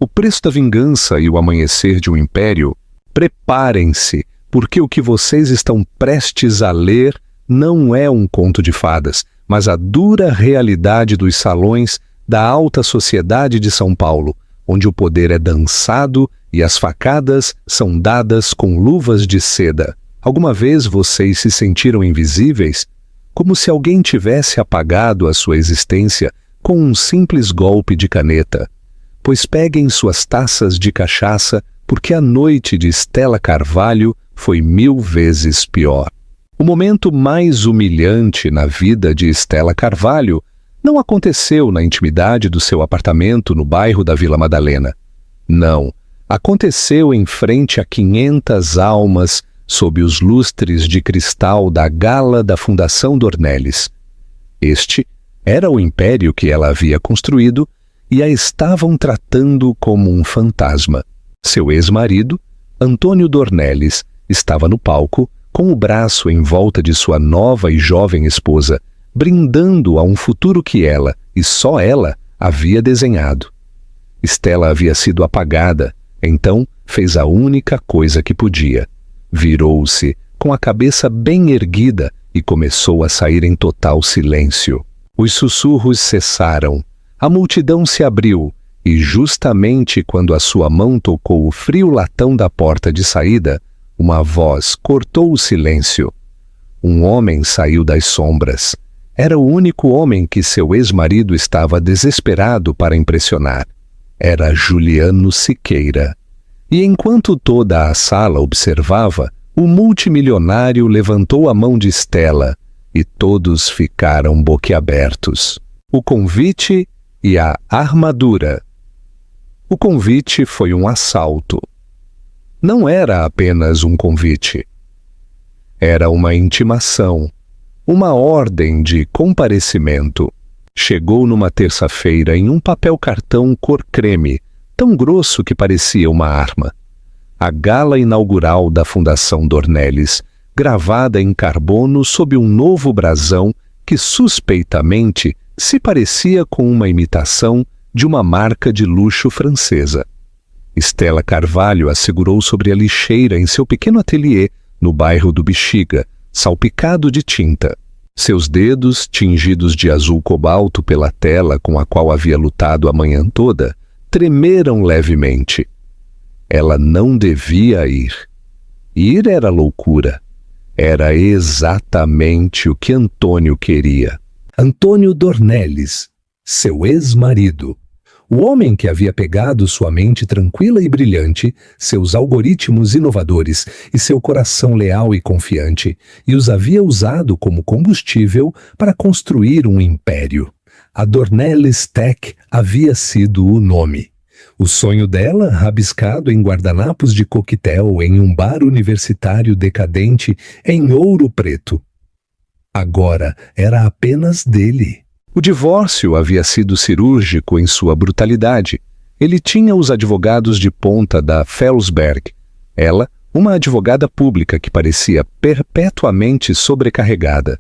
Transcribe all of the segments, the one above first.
O preço da vingança e o amanhecer de um império? Preparem-se, porque o que vocês estão prestes a ler não é um conto de fadas, mas a dura realidade dos salões da alta sociedade de São Paulo, onde o poder é dançado e as facadas são dadas com luvas de seda. Alguma vez vocês se sentiram invisíveis? Como se alguém tivesse apagado a sua existência com um simples golpe de caneta. Pois peguem suas taças de cachaça, porque a noite de Stella Carvalho foi 1000 vezes pior. O momento mais humilhante na vida de Stella Carvalho não aconteceu na intimidade do seu apartamento no bairro da Vila Madalena. Não, aconteceu em frente a 500 almas sob os lustres de cristal da gala da Fundação Dornelles. Este era o império que ela havia construído e a estavam tratando como um fantasma. Seu ex-marido, Antônio Dornelles, estava no palco com o braço em volta de sua nova e jovem esposa, brindando a um futuro que ela, e só ela, havia desenhado. Stella havia sido apagada, então fez a única coisa que podia. Virou-se, com a cabeça bem erguida, e começou a sair em total silêncio. Os sussurros cessaram, a multidão se abriu, e justamente quando a sua mão tocou o frio latão da porta de saída, uma voz cortou o silêncio. Um homem saiu das sombras. Era o único homem que seu ex-marido estava desesperado para impressionar. Era Juliano Siqueira. E enquanto toda a sala observava, o multimilionário levantou a mão de Stella e todos ficaram boquiabertos. O convite e a armadura. O convite foi um assalto. Não era apenas um convite. Era uma intimação, uma ordem de comparecimento. Chegou numa terça-feira em um papel cartão cor creme, tão grosso que parecia uma arma. A gala inaugural da Fundação Dornelles, gravada em carbono sob um novo brasão que suspeitamente se parecia com uma imitação de uma marca de luxo francesa. Stella Carvalho a segurou sobre a lixeira em seu pequeno ateliê no bairro do Bexiga, salpicado de tinta. Seus dedos, tingidos de azul cobalto pela tela com a qual havia lutado a manhã toda, tremeram levemente. Ela não devia ir. Ir era loucura. Era exatamente o que Antônio queria. Antônio Dornelles, seu ex-marido. O homem que havia pegado sua mente tranquila e brilhante, seus algoritmos inovadores e seu coração leal e confiante, e os havia usado como combustível para construir um império. A Dornelles Tech havia sido o nome. O sonho dela, rabiscado em guardanapos de coquetel em um bar universitário decadente em Ouro Preto. Agora era apenas dele. O divórcio havia sido cirúrgico em sua brutalidade. Ele tinha os advogados de ponta da Felsberg. Ela, uma advogada pública que parecia perpetuamente sobrecarregada.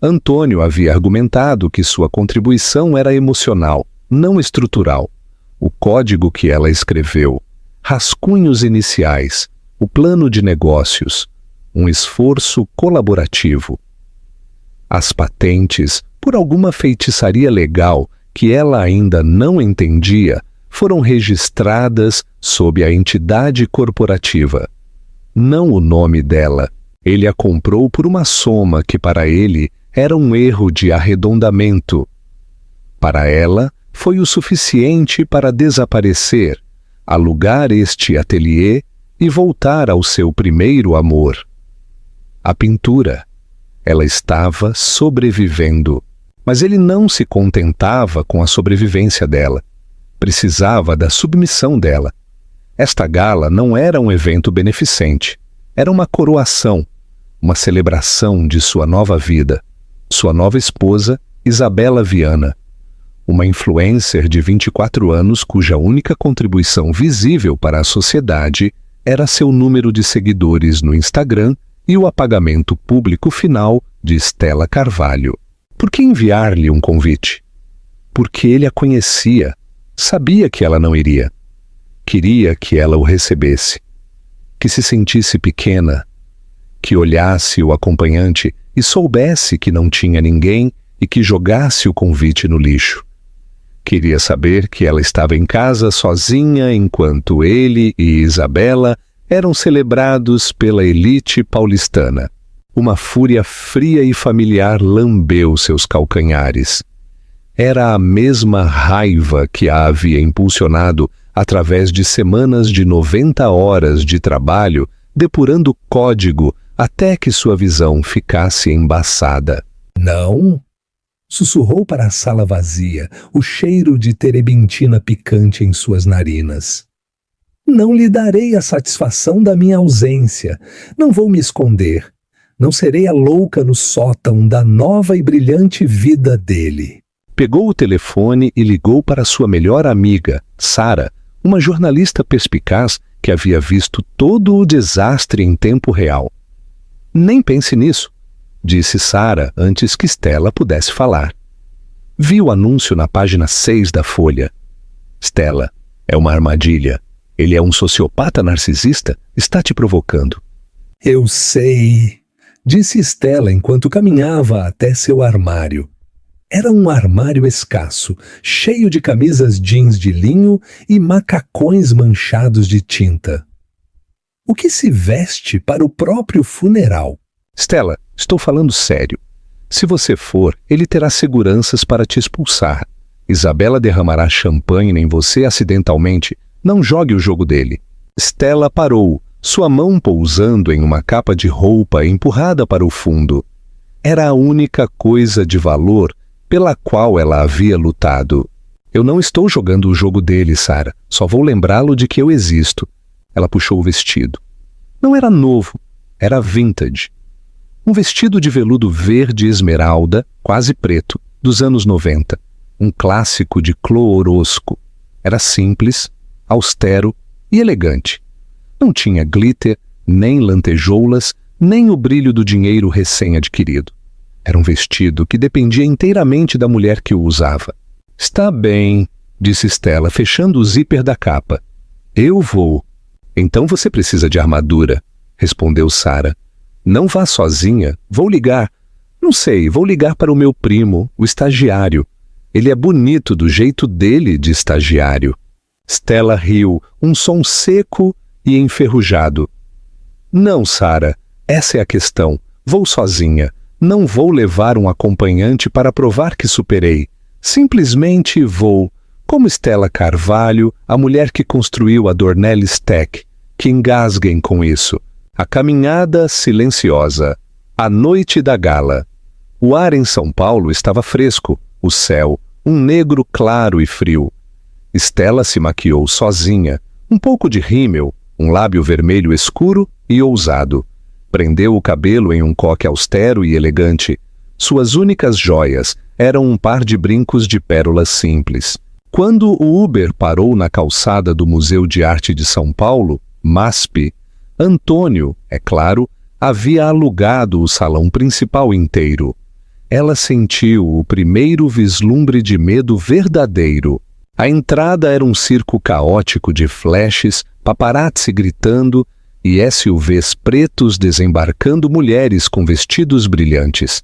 Antônio havia argumentado que sua contribuição era emocional, não estrutural. O código que ela escreveu, rascunhos iniciais, o plano de negócios, um esforço colaborativo. As patentes, por alguma feitiçaria legal que ela ainda não entendia, foram registradas sob a entidade corporativa. Não o nome dela. Ele a comprou por uma soma que para ele era um erro de arredondamento. Para ela, foi o suficiente para desaparecer, alugar este ateliê e voltar ao seu primeiro amor. A pintura. Ela estava sobrevivendo. Mas ele não se contentava com a sobrevivência dela. Precisava da submissão dela. Esta gala não era um evento beneficente. Era uma coroação, uma celebração de sua nova vida. Sua nova esposa, Isabela Viana. Uma influencer de 24 anos cuja única contribuição visível para a sociedade era seu número de seguidores no Instagram e o apagamento público final de Stella Carvalho. Por que enviar-lhe um convite? Porque ele a conhecia, sabia que ela não iria. queria que ela o recebesse, que se sentisse pequena, que olhasse o acompanhante e soubesse que não tinha ninguém e que jogasse o convite no lixo. Queria saber que ela estava em casa sozinha enquanto ele e Isabela eram celebrados pela elite paulistana. Uma fúria fria e familiar lambeu seus calcanhares. Era a mesma raiva que a havia impulsionado através de semanas de 90 horas de trabalho, depurando código até que sua visão ficasse embaçada. Não? Sussurrou para a sala vazia, o cheiro de terebintina picante em suas narinas. Não lhe darei a satisfação da minha ausência. Não vou me esconder. Não serei a louca no sótão da nova e brilhante vida dele. Pegou o telefone e ligou para sua melhor amiga, Sara, uma jornalista perspicaz que havia visto todo o desastre em tempo real. Nem pense nisso, disse Sara antes que Stella pudesse falar. Vi o anúncio na página 6 da Folha. Stella, é uma armadilha. Ele é um sociopata narcisista, está te provocando. Eu sei, disse Stella enquanto caminhava até seu armário. Era um armário escasso, cheio de camisas jeans de linho e macacões manchados de tinta. O que se veste para o próprio funeral? Stella, estou falando sério. Se você for, ele terá seguranças para te expulsar. Isabela derramará champanhe em você acidentalmente. Não jogue o jogo dele. Stella parou, sua mão pousando em uma capa de roupa empurrada para o fundo. Era a única coisa de valor pela qual ela havia lutado. Eu não estou jogando o jogo dele, Sara. Só vou lembrá-lo de que eu existo. Ela puxou o vestido. Não era novo, era vintage. Um vestido de veludo verde esmeralda, quase preto, dos anos 90. Um clássico de Chloe Orozco. Era simples, austero e elegante. Não tinha glitter, nem lantejoulas, nem o brilho do dinheiro recém-adquirido. Era um vestido que dependia inteiramente da mulher que o usava. Está bem, disse Stella, fechando o zíper da capa. Eu vou. Então você precisa de armadura, respondeu Sara. Não vá sozinha, vou ligar. Não sei, vou ligar para o meu primo, o estagiário. Ele é bonito do jeito dele de estagiário. Stella riu, um som seco e enferrujado. Não, Sara, essa é a questão. Vou sozinha. Não vou levar um acompanhante para provar que superei. Simplesmente vou, como Stella Carvalho, a mulher que construiu a Dornelles Tech, que engasguem com isso. A caminhada silenciosa. A noite da gala. O ar em São Paulo estava fresco, o céu, um negro claro e frio. Stella se maquiou sozinha, um pouco de rímel, um lábio vermelho escuro e ousado. Prendeu o cabelo em um coque austero e elegante. Suas únicas joias eram um par de brincos de pérolas simples. Quando o Uber parou na calçada do Museu de Arte de São Paulo, MASP, Antônio, é claro, havia alugado o salão principal inteiro. Ela sentiu o primeiro vislumbre de medo verdadeiro. A entrada era um circo caótico de flashes, paparazzi gritando e SUVs pretos desembarcando mulheres com vestidos brilhantes.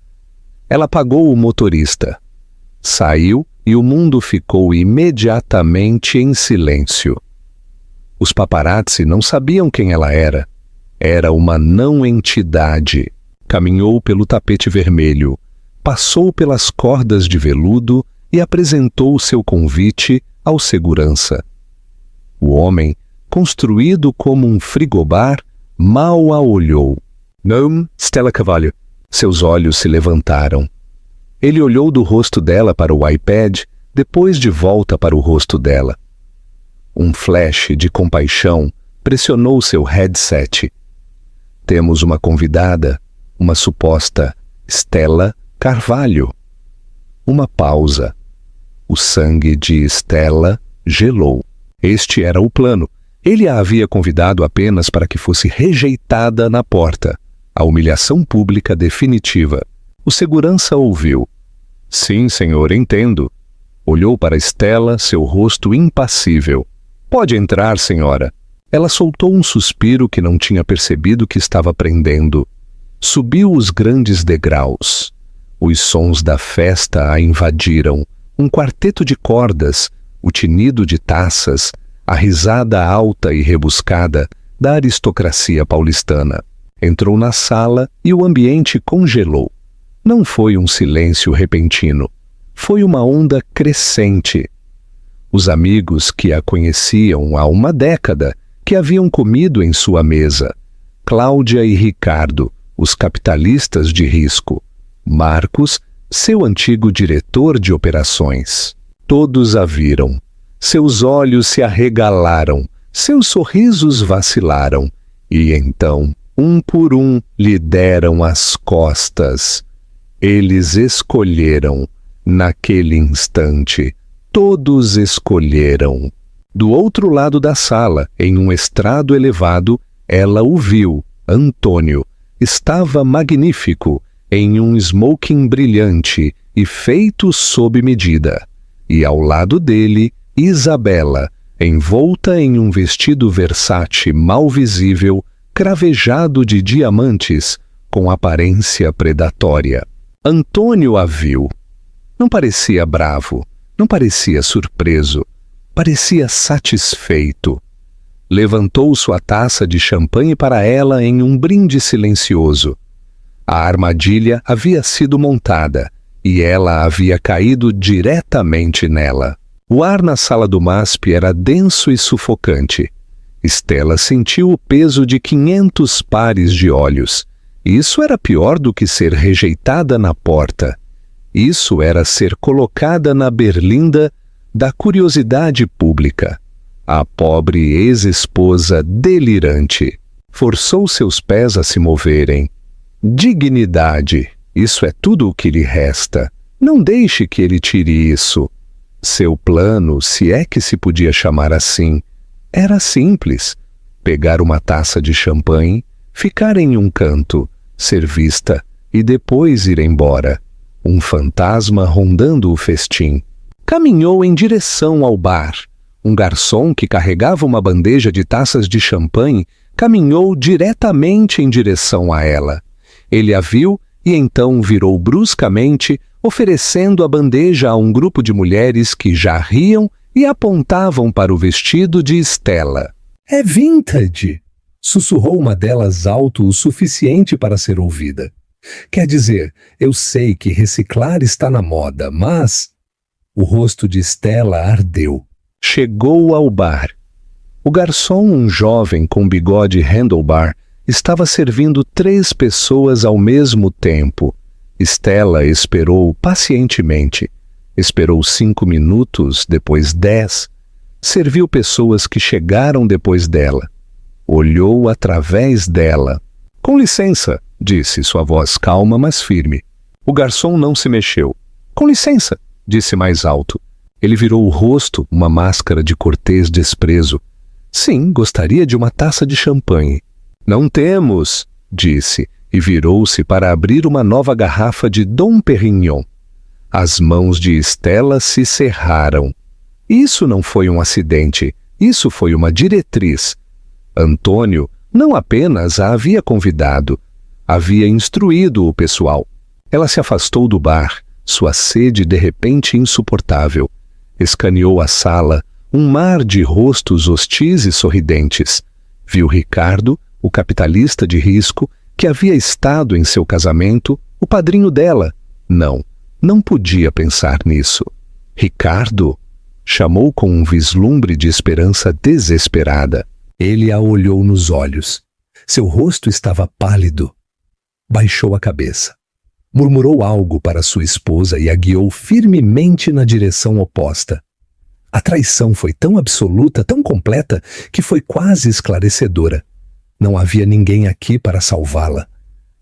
Ela pagou o motorista. Saiu e o mundo ficou imediatamente em silêncio. Os paparazzi não sabiam quem ela era. Era uma não-entidade. Caminhou pelo tapete vermelho, passou pelas cordas de veludo e apresentou seu convite ao segurança. O homem, construído como um frigobar, mal a olhou. Nome, Stella Carvalho. Seus olhos se levantaram. Ele olhou do rosto dela para o iPad, depois de volta para o rosto dela. Um flash de compaixão pressionou seu headset. Temos uma convidada, uma suposta Stella Carvalho. Uma pausa. O sangue de Stella gelou. Este era o plano. Ele a havia convidado apenas para que fosse rejeitada na porta. A humilhação pública definitiva. O segurança ouviu. Sim, senhor, entendo. Olhou para Stella, seu rosto impassível. Pode entrar, senhora. Ela soltou um suspiro que não tinha percebido que estava prendendo. Subiu os grandes degraus. Os sons da festa a invadiram. Um quarteto de cordas, o tinido de taças, a risada alta e rebuscada da aristocracia paulistana. Entrou na sala e o ambiente congelou. Não foi um silêncio repentino. Foi uma onda crescente. Os amigos que a conheciam há uma década, que haviam comido em sua mesa, Cláudia e Ricardo, os capitalistas de risco, Marcos, seu antigo diretor de operações. Todos a viram. Seus olhos se arregalaram, seus sorrisos vacilaram, e então, um por um, lhe deram as costas. Eles escolheram, naquele instante, todos escolheram. Do outro lado da sala, em um estrado elevado, ela o viu, Antônio. Estava magnífico, em um smoking brilhante e feito sob medida. E ao lado dele, Isabela, envolta em um vestido versátil mal visível, cravejado de diamantes, com aparência predatória. Antônio a viu. Não parecia bravo, não parecia surpreso, parecia satisfeito. Levantou sua taça de champanhe para ela em um brinde silencioso. A armadilha havia sido montada e ela havia caído diretamente nela. O ar na sala do MASP era denso e sufocante. Estela sentiu o peso de 500 pares de olhos. Isso era pior do que ser rejeitada na porta. Isso era ser colocada na berlinda da curiosidade pública. A pobre ex-esposa delirante forçou seus pés a se moverem. Dignidade, isso é tudo o que lhe resta. Não deixe que ele tire isso. Seu plano, se é que se podia chamar assim, era simples. Pegar uma taça de champanhe, ficar em um canto, ser vista e depois ir embora. Um fantasma rondando o festim. Caminhou em direção ao bar. Um garçom que carregava uma bandeja de taças de champanhe caminhou diretamente em direção a ela. Ele a viu e então virou bruscamente, oferecendo a bandeja a um grupo de mulheres que já riam e apontavam para o vestido de Estela. É vintage! Sussurrou uma delas alto o suficiente para ser ouvida. Quer dizer, eu sei que reciclar está na moda, mas... O rosto de Estela ardeu. Chegou ao bar. O garçom, um jovem com bigode handlebar, estava servindo 3 pessoas ao mesmo tempo. Estela esperou pacientemente. Esperou 5 minutos, depois 10. Serviu pessoas que chegaram depois dela. Olhou através dela. Com licença, disse sua voz calma, mas firme. O garçom não se mexeu. Com licença, disse mais alto. Ele virou o rosto, uma máscara de cortês desprezo. Sim, gostaria de uma taça de champanhe. Não temos, disse, e virou-se para abrir uma nova garrafa de Dom Perignon. As mãos de Estela se cerraram. Isso não foi um acidente, isso foi uma diretriz. Antônio não apenas a havia convidado, havia instruído o pessoal. Ela se afastou do bar, sua sede de repente insuportável. Escaneou a sala, um mar de rostos hostis e sorridentes. Viu Ricardo, o capitalista de risco, que havia estado em seu casamento, o padrinho dela. Não podia pensar nisso. Ricardo? Chamou com um vislumbre de esperança desesperada. Ele a olhou nos olhos. Seu rosto estava pálido. Baixou a cabeça. Murmurou algo para sua esposa e a guiou firmemente na direção oposta. A traição foi tão absoluta, tão completa, que foi quase esclarecedora. Não havia ninguém aqui para salvá-la.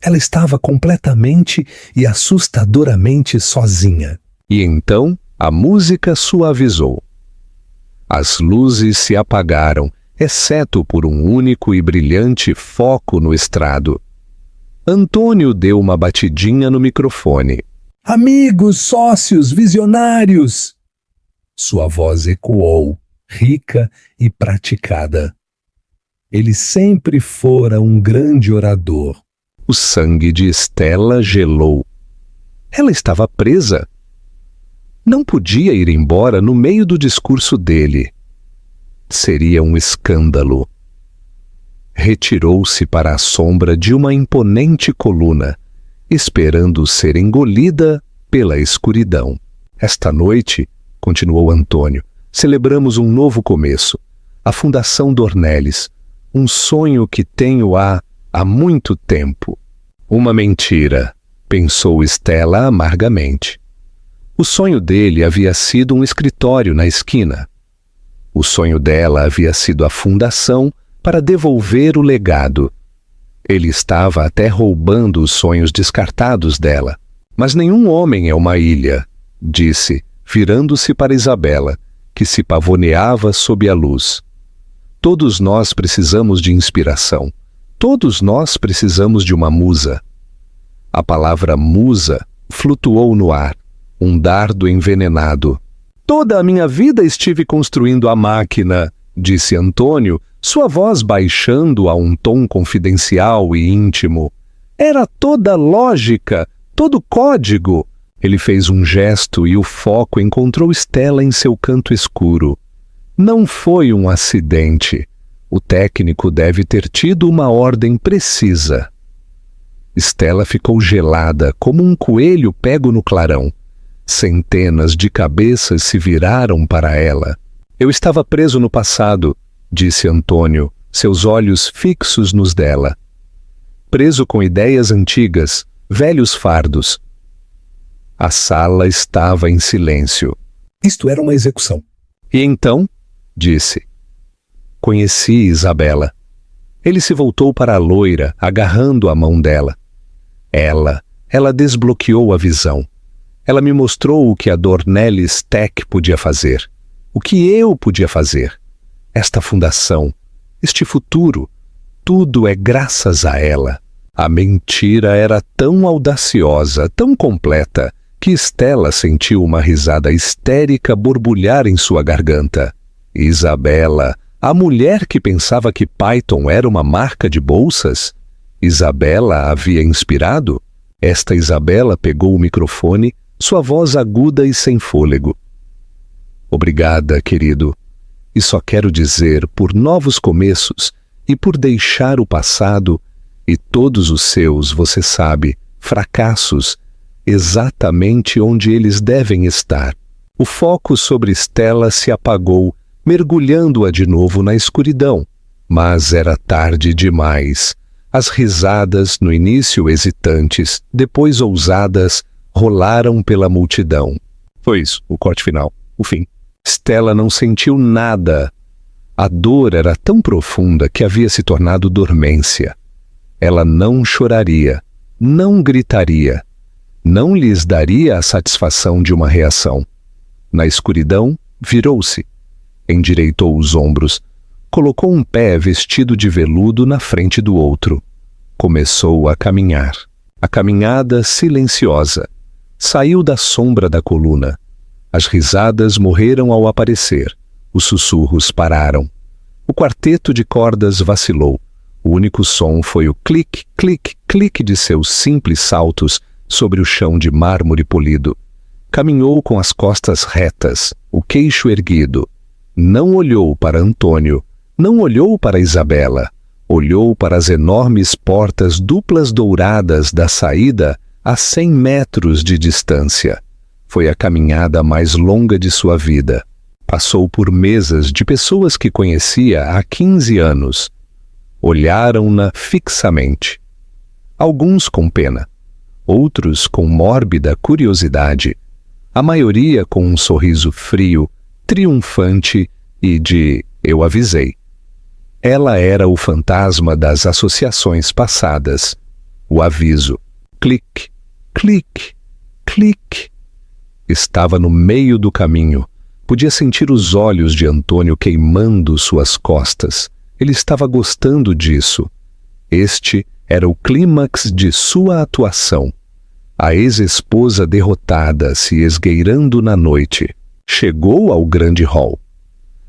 Ela estava completamente e assustadoramente sozinha. E então a música suavizou. As luzes se apagaram, exceto por um único e brilhante foco no estrado. Antônio deu uma batidinha no microfone. Amigos, sócios, visionários! Sua voz ecoou. rica e praticada. Ele sempre fora um grande orador. O sangue de Stella gelou. Ela estava presa. Não podia ir embora no meio do discurso dele. Seria um escândalo. Retirou-se para a sombra de uma imponente coluna, esperando ser engolida pela escuridão. Esta noite, continuou Antônio, celebramos um novo começo, a fundação Dornelles, um sonho que tenho há muito tempo. Uma mentira, pensou Stella amargamente. O sonho dele havia sido um escritório na esquina. O sonho dela havia sido a fundação para devolver o legado. Ele estava até roubando os sonhos descartados dela. Mas nenhum homem é uma ilha, disse, virando-se para Isabela, que se pavoneava sob a luz. Todos nós precisamos de inspiração. Todos nós precisamos de uma musa. A palavra musa flutuou no ar, um dardo envenenado. Toda a minha vida estive construindo a máquina, disse Antônio, sua voz baixando a um tom confidencial e íntimo. Era toda lógica, todo código. Ele fez um gesto e o foco encontrou Stella em seu canto escuro. Não foi um acidente. O técnico deve ter tido uma ordem precisa. Stella ficou gelada, como um coelho pego no clarão. Centenas de cabeças se viraram para ela. Eu estava preso no passado, disse Antônio, seus olhos fixos nos dela. Preso com ideias antigas, velhos fardos. A sala estava em silêncio. Isto era uma execução. E então, disse. Conheci Isabela. Ele se voltou para a loira, agarrando a mão dela. Ela desbloqueou a visão. Ela me mostrou o que a Dornelles Tech podia fazer. O que eu podia fazer. Esta fundação, este futuro, tudo é graças a ela. A mentira era tão audaciosa, tão completa, que Stella sentiu uma risada histérica borbulhar em sua garganta. Isabela, a mulher que pensava que Python era uma marca de bolsas? Isabela a havia inspirado? Esta Isabela pegou o microfone, sua voz aguda e sem fôlego. Obrigada, querido. E só quero dizer, por novos começos e por deixar o passado e todos os seus, você sabe, fracassos, exatamente onde eles devem estar. O foco sobre Stella se apagou, mergulhando-a de novo na escuridão. Mas era tarde demais. As risadas, no início hesitantes, depois ousadas, rolaram pela multidão. Foi isso, o corte final, o fim. Stella não sentiu nada. A dor era tão profunda que havia se tornado dormência. Ela não choraria, não gritaria, não lhes daria a satisfação de uma reação. Na escuridão, virou-se, endireitou os ombros, colocou um pé vestido de veludo na frente do outro. Começou a caminhar. A caminhada silenciosa. Saiu da sombra da coluna. As risadas morreram ao aparecer. Os sussurros pararam. O quarteto de cordas vacilou. O único som foi o clique, clique, clique de seus simples saltos sobre o chão de mármore polido. Caminhou com as costas retas, o queixo erguido. Não olhou para Antônio, não olhou para Isabela. Olhou para as enormes portas duplas douradas da saída a 100 metros de distância. Foi a caminhada mais longa de sua vida. Passou por mesas de pessoas que conhecia há 15 anos. Olharam-na fixamente. Alguns com pena, outros com mórbida curiosidade, a maioria com um sorriso frio, triunfante e de "eu avisei". Ela era o fantasma das associações passadas. O aviso. Clique, clique, clique. Estava no meio do caminho. Podia sentir os olhos de Antônio queimando suas costas. Ele estava gostando disso. Este era o clímax de sua atuação. A ex-esposa derrotada se esgueirando na noite. Chegou ao grande hall.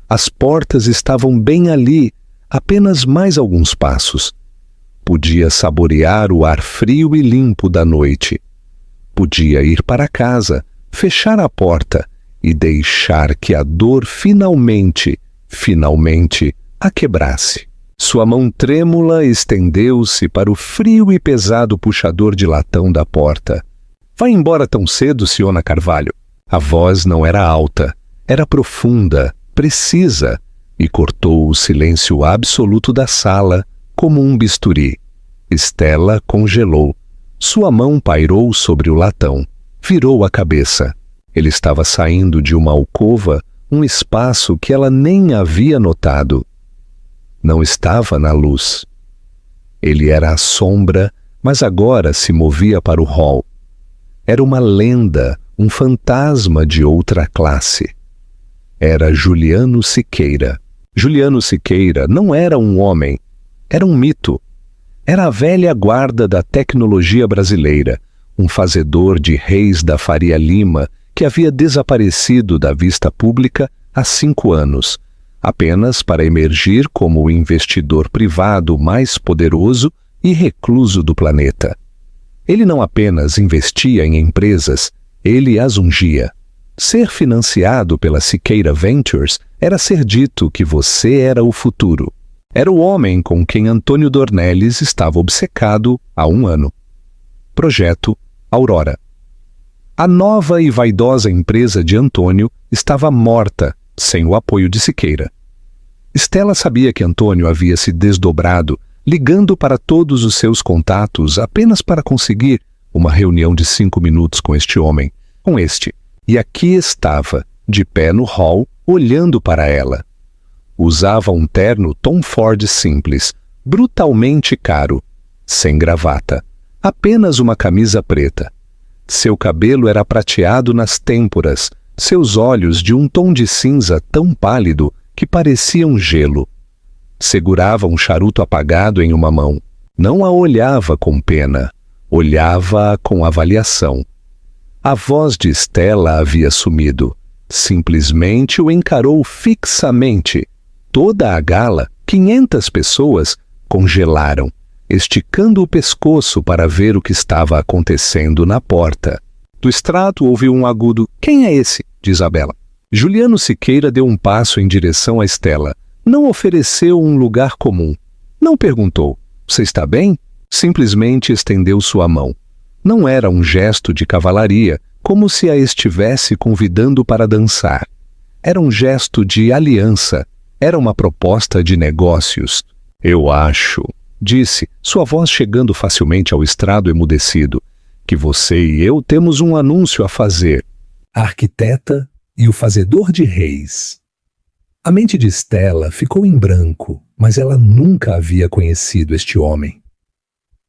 As portas estavam bem ali, apenas mais alguns passos. Podia saborear o ar frio e limpo da noite. Podia ir para casa, fechar a porta e deixar que a dor finalmente a quebrasse. Sua mão trêmula estendeu-se para o frio e pesado puxador de latão da porta. Vai embora tão cedo, Siona Carvalho. A voz não era alta, era profunda, precisa, e cortou o silêncio absoluto da sala como um bisturi. Stella congelou. Sua mão pairou sobre o latão. Virou a cabeça. Ele estava saindo de uma alcova, um espaço que ela nem havia notado. Não estava na luz. Ele era a sombra, mas agora se movia para o hall. Era uma lenda, um fantasma de outra classe. Era Juliano Siqueira. Juliano Siqueira não era um homem, era um mito. Era a velha guarda da tecnologia brasileira, um fazedor de reis da Faria Lima que havia desaparecido da vista pública há 5 anos, apenas para emergir como o investidor privado mais poderoso e recluso do planeta. Ele não apenas investia em empresas, ele as ungia. Ser financiado pela Siqueira Ventures era ser dito que você era o futuro. Era o homem com quem Antônio Dornelles estava obcecado há 1 ano. Projeto Aurora. A nova e vaidosa empresa de Antônio estava morta, sem o apoio de Siqueira. Stella sabia que Antônio havia se desdobrado, ligando para todos os seus contatos apenas para conseguir uma reunião de 5 minutos com este homem, com este. E aqui estava, de pé no hall, olhando para ela. Usava um terno Tom Ford simples, brutalmente caro, sem gravata, apenas uma camisa preta. Seu cabelo era prateado nas têmporas, seus olhos de um tom de cinza tão pálido que pareciam gelo. Segurava um charuto apagado em uma mão. Não a olhava com pena, olhava-a com avaliação. A voz de Stella havia sumido. Simplesmente o encarou fixamente. Toda a gala, 500 pessoas, congelaram, esticando o pescoço para ver o que estava acontecendo na porta. Do extrato ouviu um agudo "Quem é esse?" de Isabela. Juliano Siqueira deu um passo em direção a Stella. Não ofereceu um lugar comum. Não perguntou: "Você está bem?" Simplesmente estendeu sua mão. Não era um gesto de cavalaria, como se a estivesse convidando para dançar. Era um gesto de aliança. Era uma proposta de negócios. "Eu acho", disse, sua voz chegando facilmente ao estrado emudecido, "que você e eu temos um anúncio a fazer." A arquiteta e o fazedor de reis. A mente de Stella ficou em branco, mas ela nunca havia conhecido este homem.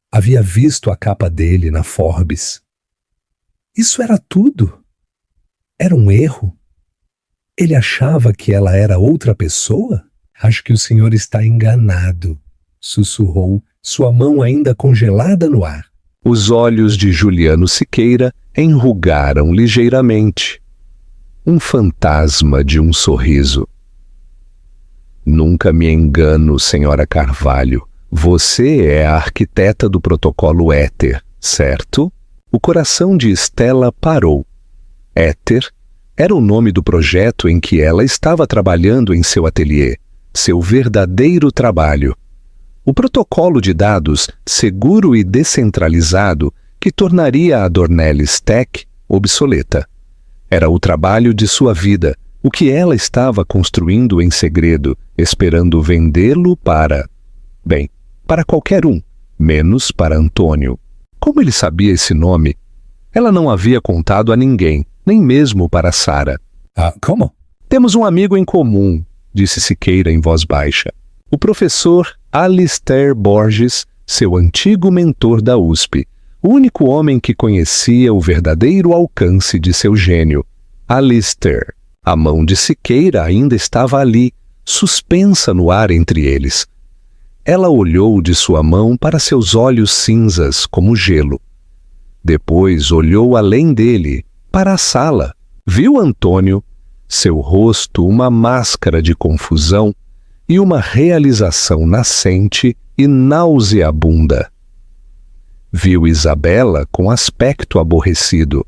Havia visto a capa dele na Forbes. Isso era tudo. Era um erro. Ele achava que ela era outra pessoa? "Acho que o senhor está enganado", sussurrou, sua mão ainda congelada no ar. Os olhos de Juliano Siqueira enrugaram ligeiramente. Um fantasma de um sorriso. "Nunca me engano, senhora Carvalho. Você é a arquiteta do protocolo Éter, certo?" O coração de Stella parou. Éter era o nome do projeto em que ela estava trabalhando em seu ateliê, seu verdadeiro trabalho. O protocolo de dados seguro e descentralizado que tornaria a Dornelles Tech obsoleta. Era o trabalho de sua vida, o que ela estava construindo em segredo, esperando vendê-lo para qualquer um, menos para Antônio. Como ele sabia esse nome? Ela não havia contado a ninguém, nem mesmo para Sara. Como? "Temos um amigo em comum", disse Siqueira em voz baixa. O professor Alistair Borges, seu antigo mentor da USP, o único homem que conhecia o verdadeiro alcance de seu gênio. Alistair. A mão de Siqueira ainda estava ali, suspensa no ar entre eles. Ela olhou de sua mão para seus olhos cinzas como gelo. Depois olhou além dele, para a sala. Viu Antônio, seu rosto uma máscara de confusão e uma realização nascente e nauseabunda. Viu Isabela com aspecto aborrecido.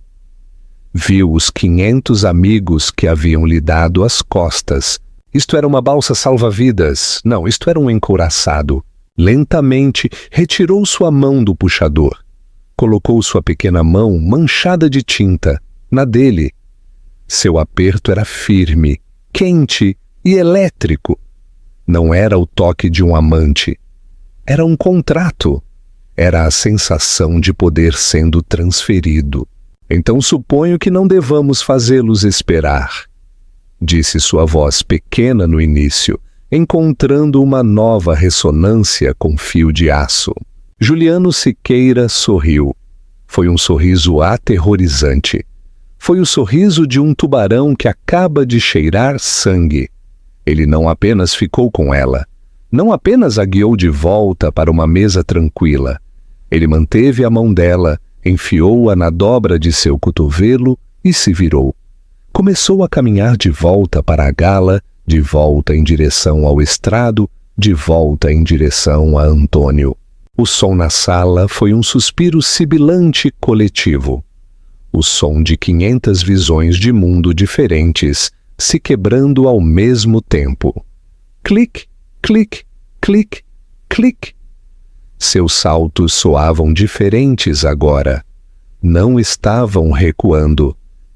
Viu os 500 amigos que haviam lhe dado as costas. Isto era uma balsa salva-vidas. Não, isto era um encouraçado. Lentamente retirou sua mão do puxador. Colocou sua pequena mão manchada de tinta na dele. Seu aperto era firme, quente e elétrico. Não era o toque de um amante. Era um contrato. Era a sensação de poder sendo transferido. Então suponho que não devamos fazê-los esperar, disse sua voz pequena no início, encontrando uma nova ressonância com fio de aço. Juliano Siqueira sorriu. Foi um sorriso aterrorizante. Foi o sorriso de um tubarão que acaba de cheirar sangue. Ele não apenas ficou com ela, não apenas a guiou de volta para uma mesa tranquila. Ele manteve a mão dela, enfiou-a na dobra de seu cotovelo e se virou. Começou a caminhar de volta para a gala, de volta em direção ao estrado, de volta em direção a Antônio. O som na sala foi um suspiro sibilante coletivo. O som de 500 visões de mundo diferentes se quebrando ao mesmo tempo. Clique, clique, clique, clique. Seus saltos soavam diferentes agora. Não estavam recuando,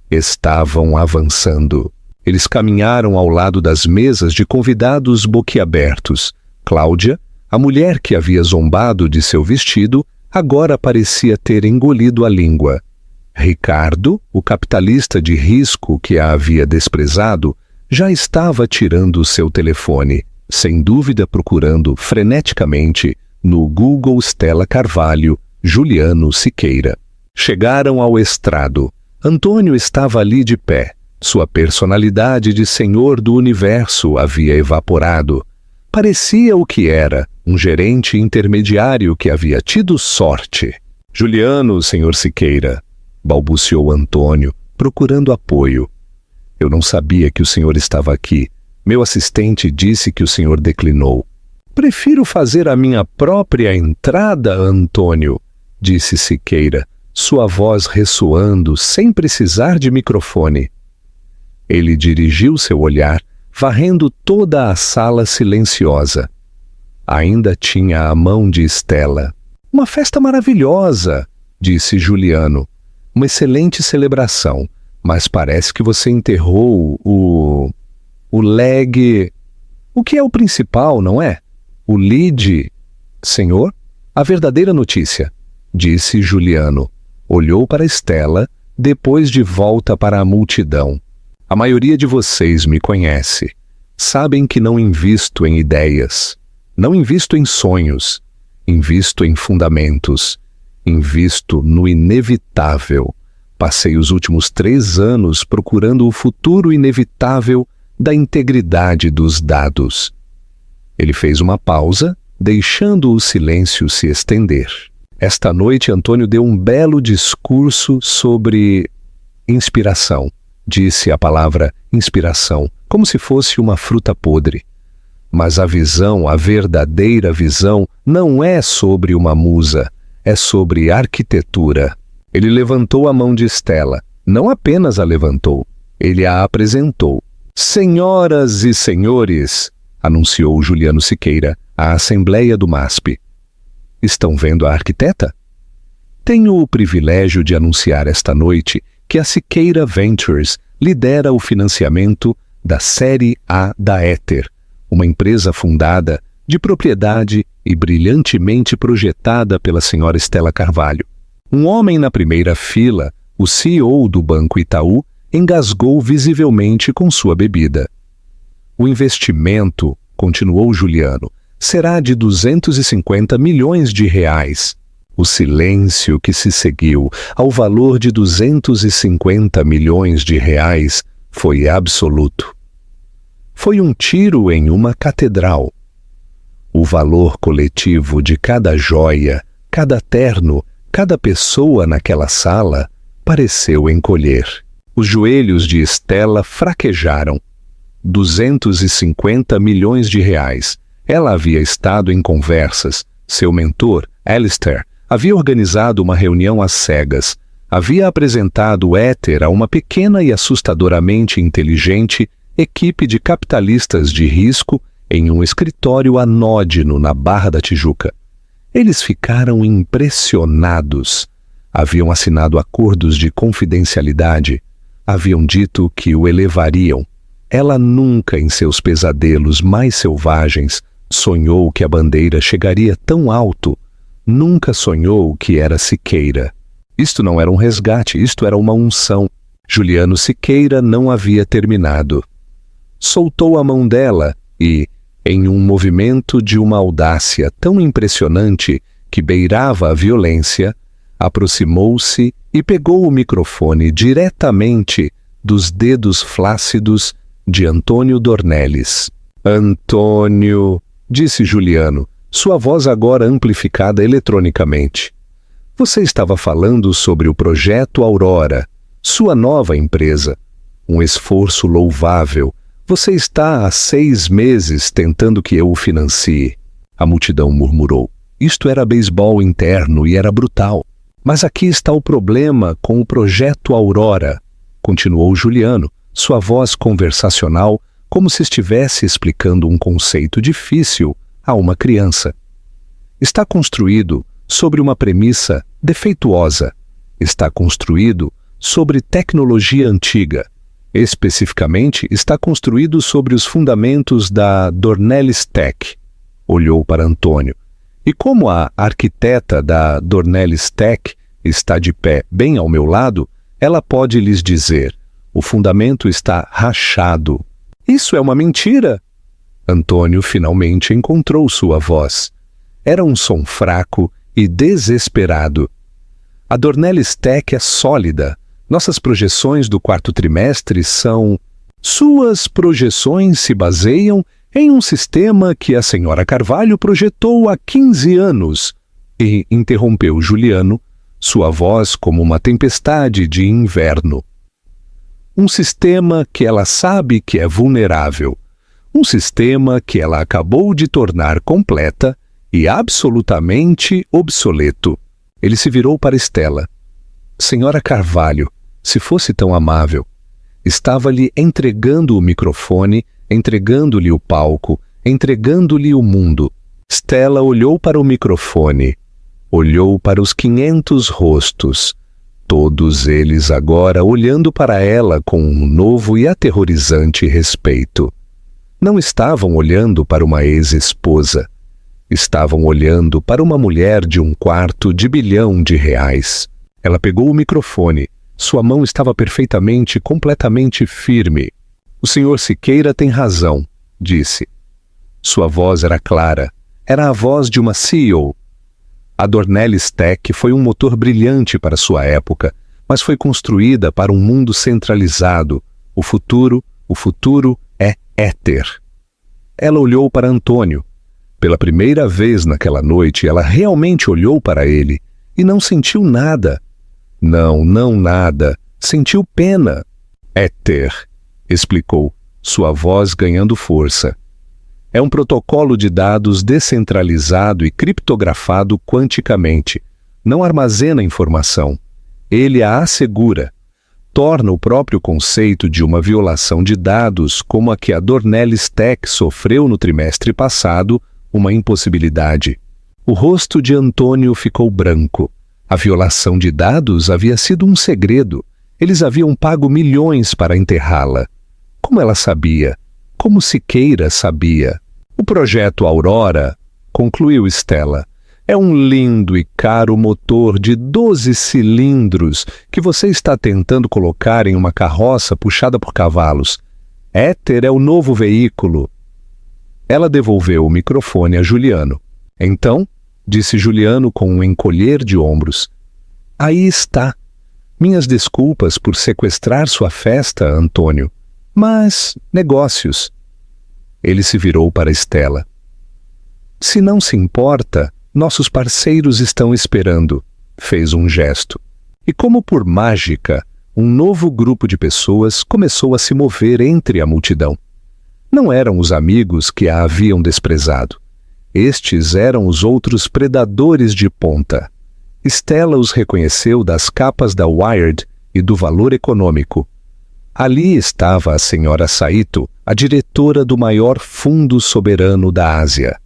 estavam avançando. Eles caminharam ao lado das mesas de convidados boquiabertos. Cláudia, a mulher que havia zombado de seu vestido, agora parecia ter engolido a língua. Ricardo, o capitalista de risco que a havia desprezado, já estava tirando seu telefone, sem dúvida procurando freneticamente no Google Stella Carvalho, Juliano Siqueira. Chegaram ao estrado. Antônio estava ali de pé. Sua personalidade de senhor do universo havia evaporado. Parecia o que era, um gerente intermediário que havia tido sorte. Juliano, senhor Siqueira, balbuciou Antônio, procurando apoio. Eu não sabia que o senhor estava aqui. Meu assistente disse que o senhor declinou. Prefiro fazer a minha própria entrada, Antônio, disse Siqueira, sua voz ressoando sem precisar de microfone. Ele dirigiu seu olhar, varrendo toda a sala silenciosa. Ainda tinha a mão de Estela. Uma festa maravilhosa, disse Juliano. Uma excelente celebração, mas parece que você enterrou o leg... O que é o principal, não é? O lead... Senhor? A verdadeira notícia, disse Juliano. Olhou para Estela, depois de volta para a multidão. A maioria de vocês me conhece. Sabem que não invisto em ideias. Não invisto em sonhos. Invisto em fundamentos. Invisto no inevitável. Passei os últimos 3 anos procurando o futuro inevitável da integridade dos dados. Ele fez uma pausa, deixando o silêncio se estender. Esta noite, Antônio deu um belo discurso sobre inspiração. Disse a palavra inspiração, como se fosse uma fruta podre. Mas a visão, a verdadeira visão, não é sobre uma musa, é sobre arquitetura. Ele levantou a mão de Estela, não apenas a levantou, ele a apresentou. Senhoras e senhores, anunciou Juliano Siqueira, à Assembleia do MASP. Estão vendo a arquiteta? Tenho o privilégio de anunciar esta noite que a Siqueira Ventures lidera o financiamento da Série A da Éter, uma empresa fundada, de propriedade e brilhantemente projetada pela senhora Estela Carvalho. Um homem na primeira fila, o CEO do Banco Itaú, engasgou visivelmente com sua bebida. O investimento, continuou Juliano, será de 250 milhões de reais. O silêncio que se seguiu ao valor de 250 milhões de reais foi absoluto. Foi um tiro em uma catedral. O valor coletivo de cada joia, cada terno, cada pessoa naquela sala pareceu encolher. Os joelhos de Stella fraquejaram. 250 milhões de reais. Ela havia estado em conversas. Seu mentor, Alistair, havia organizado uma reunião às cegas. Havia apresentado o éter a uma pequena e assustadoramente inteligente equipe de capitalistas de risco em um escritório anódino na Barra da Tijuca. Eles ficaram impressionados. Haviam assinado acordos de confidencialidade. Haviam dito que o elevariam. Ela nunca, em seus pesadelos mais selvagens, sonhou que a bandeira chegaria tão alto. Nunca sonhou que era Siqueira. Isto não era um resgate, isto era uma unção. Juliano Siqueira não havia terminado. Soltou a mão dela e, em um movimento de uma audácia tão impressionante que beirava a violência, aproximou-se e pegou o microfone diretamente dos dedos flácidos de Antônio Dornelles. Antônio, disse Juliano, sua voz agora amplificada eletronicamente. Você estava falando sobre o projeto Aurora, sua nova empresa. Um esforço louvável. Você está há 6 meses tentando que eu o financie. A multidão murmurou. Isto era beisebol interno e era brutal. Mas aqui está o problema com o projeto Aurora, continuou Juliano, sua voz conversacional como se estivesse explicando um conceito difícil a uma criança. Está construído sobre uma premissa defeituosa. Está construído sobre tecnologia antiga. Especificamente, está construído sobre os fundamentos da Dornelles Tech. Olhou para Antônio. E como a arquiteta da Dornelles Tech está de pé bem ao meu lado, ela pode lhes dizer, o fundamento está rachado. Isso é uma mentira! Antônio finalmente encontrou sua voz. Era um som fraco e desesperado. A Dornelles Tech é sólida. Nossas projeções do 4º trimestre são... Suas projeções se baseiam em um sistema que a senhora Carvalho projetou há 15 anos. E interrompeu Juliano, sua voz como uma tempestade de inverno. Um sistema que ela sabe que é vulnerável. Um sistema que ela acabou de tornar completa e absolutamente obsoleto. Ele se virou para Stella. Senhora Carvalho, se fosse tão amável, estava-lhe entregando o microfone, entregando-lhe o palco, entregando-lhe o mundo. Stella olhou para o microfone, olhou para os 500 rostos, todos eles agora olhando para ela com um novo e aterrorizante respeito. Não estavam olhando para uma ex-esposa. Estavam olhando para uma mulher de R$1/4 bilhão. Ela pegou o microfone. Sua mão estava perfeitamente, completamente firme. O Sr. Siqueira tem razão, disse. Sua voz era clara. Era a voz de uma CEO. A Dornelles Tech foi um motor brilhante para sua época, mas foi construída para um mundo centralizado. O futuro é éter. Ela olhou para Antônio. Pela primeira vez naquela noite, ela realmente olhou para ele e não sentiu nada. Não nada. Sentiu pena. Éter, explicou, sua voz ganhando força. É um protocolo de dados descentralizado e criptografado quanticamente. Não armazena informação. Ele a assegura. Torna o próprio conceito de uma violação de dados, como a que a Dornelles Tech sofreu no trimestre passado, uma impossibilidade. O rosto de Antônio ficou branco. A violação de dados havia sido um segredo. Eles haviam pago milhões para enterrá-la. Como ela sabia? Como Siqueira sabia? O projeto Aurora, concluiu Stella, é um lindo e caro motor de 12 cilindros que você está tentando colocar em uma carroça puxada por cavalos. Éter é o novo veículo. Ela devolveu o microfone a Juliano. Então, disse Juliano com um encolher de ombros, aí está. Minhas desculpas por sequestrar sua festa, Antônio. Mas, negócios. Ele se virou para Stella. Se não se importa, nossos parceiros estão esperando. Fez um gesto. E como por mágica, um novo grupo de pessoas começou a se mover entre a multidão. Não eram os amigos que a haviam desprezado. Estes eram os outros predadores de ponta. Stella os reconheceu das capas da Wired e do Valor Econômico. Ali estava a senhora Saito, a diretora do maior fundo soberano da Ásia.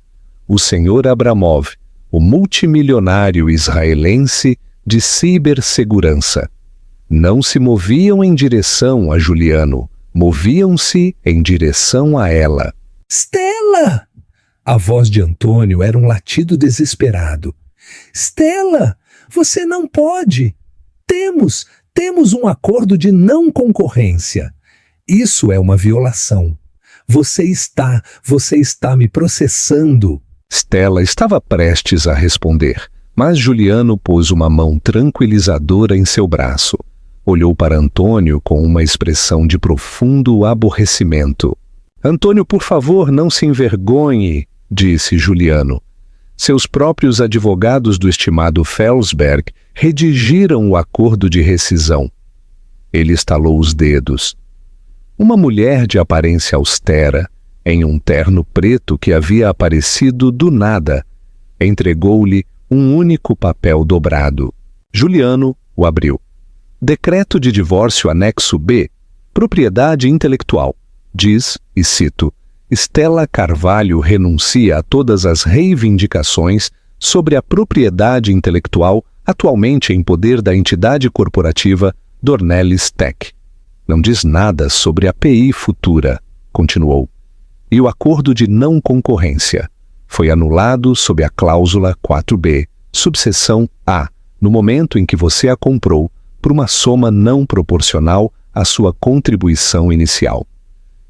O senhor Abramov, o multimilionário israelense de cibersegurança. Não se moviam em direção a Juliano, moviam-se em direção a ela. Stella! A voz de Antônio era um latido desesperado. Stella, você não pode! Temos um acordo de não concorrência. Isso é uma violação. Você está me processando. Stella estava prestes a responder, mas Juliano pôs uma mão tranquilizadora em seu braço. Olhou para Antônio com uma expressão de profundo aborrecimento. Antônio, por favor, não se envergonhe, disse Juliano. Seus próprios advogados do estimado Felsberg redigiram o acordo de rescisão. Ele estalou os dedos. Uma mulher de aparência austera, em um terno preto que havia aparecido do nada, entregou-lhe um único papel dobrado. Juliano o abriu. Decreto de divórcio anexo B, propriedade intelectual. Diz, e cito, Stella Carvalho renuncia a todas as reivindicações sobre a propriedade intelectual atualmente em poder da entidade corporativa Dornelles Tech. Não diz nada sobre a PI futura, continuou. E o acordo de não concorrência foi anulado sob a cláusula 4B, subseção A, no momento em que você a comprou, por uma soma não proporcional à sua contribuição inicial.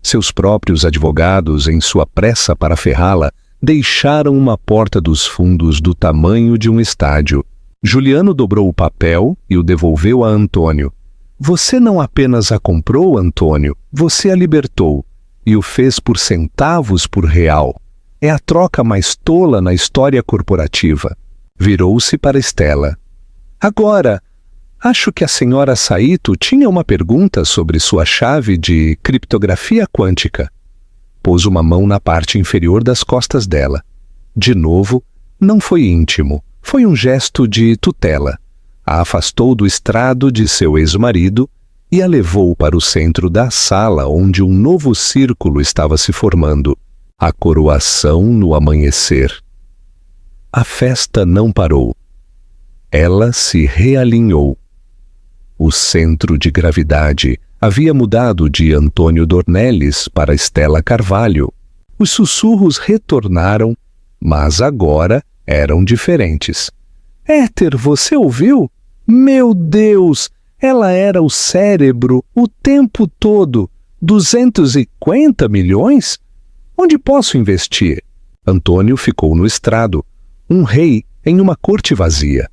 Seus próprios advogados, em sua pressa para ferrá-la, deixaram uma porta dos fundos do tamanho de um estádio. Juliano dobrou o papel e o devolveu a Antônio. Você não apenas a comprou, Antônio, você a libertou e o fez por centavos por real. É a troca mais tola na história corporativa. Virou-se para Stella. Agora, acho que a senhora Saito tinha uma pergunta sobre sua chave de criptografia quântica. Pôs uma mão na parte inferior das costas dela. De novo, não foi íntimo, foi um gesto de tutela. A afastou do estrado de seu ex-marido e a levou para o centro da sala onde um novo círculo estava se formando. A coroação no amanhecer. A festa não parou. Ela se realinhou. O centro de gravidade havia mudado de Antônio Dornelles para Stella Carvalho. Os sussurros retornaram, mas agora eram diferentes. Éter, você ouviu? Meu Deus! Ela era o cérebro o tempo todo. 250 milhões? Onde posso investir? Antônio ficou no estrado, um rei em uma corte vazia.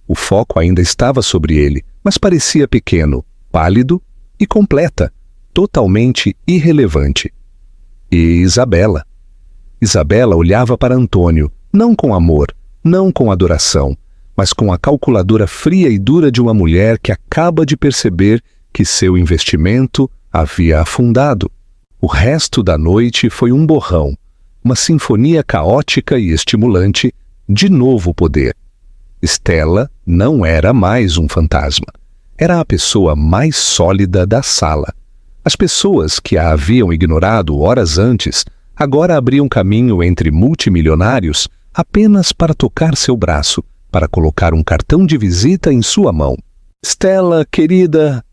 O foco ainda estava sobre ele, mas parecia pequeno, pálido e completa, totalmente irrelevante. E Isabela? Isabela olhava para Antônio, não com amor, não com adoração, mas com a calculadora fria e dura de uma mulher que acaba de perceber que seu investimento havia afundado. O resto da noite foi um borrão, uma sinfonia caótica e estimulante, de novo poder. Stella não era mais um fantasma. Era a pessoa mais sólida da sala. As pessoas que a haviam ignorado horas antes agora abriam caminho entre multimilionários apenas para tocar seu braço, para colocar um cartão de visita em sua mão. Stella, querida...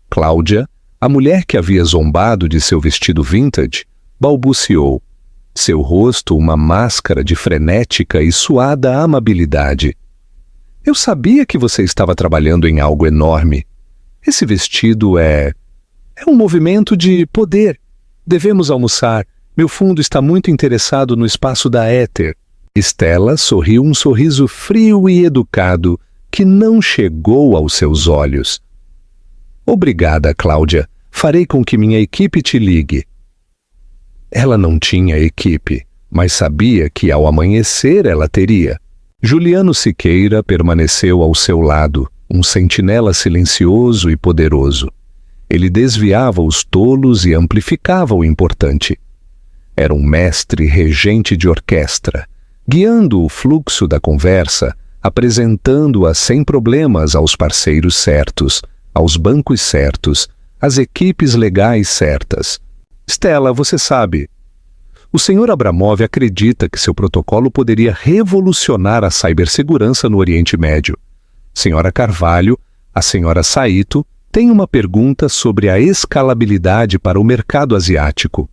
Cláudia, a mulher que havia zombado de seu vestido vintage, balbuciou. Seu rosto uma máscara de frenética e suada amabilidade. Eu sabia que você estava trabalhando em algo enorme. Esse vestido é um movimento de poder. Devemos almoçar. Meu fundo está muito interessado no espaço da Éter. Stella sorriu um sorriso frio e educado que não chegou aos seus olhos. Obrigada, Cláudia. Farei com que minha equipe te ligue. Ela não tinha equipe, mas sabia que ao amanhecer ela teria. Juliano Siqueira permaneceu ao seu lado, um sentinela silencioso e poderoso. Ele desviava os tolos e amplificava o importante. Era um mestre regente de orquestra, guiando o fluxo da conversa, apresentando-a sem problemas aos parceiros certos, aos bancos certos, às equipes legais certas. Stella, você sabe, o Sr. Abramov acredita que seu protocolo poderia revolucionar a cibersegurança no Oriente Médio. Senhora Carvalho, a senhora Saito, tem uma pergunta sobre a escalabilidade para o mercado asiático.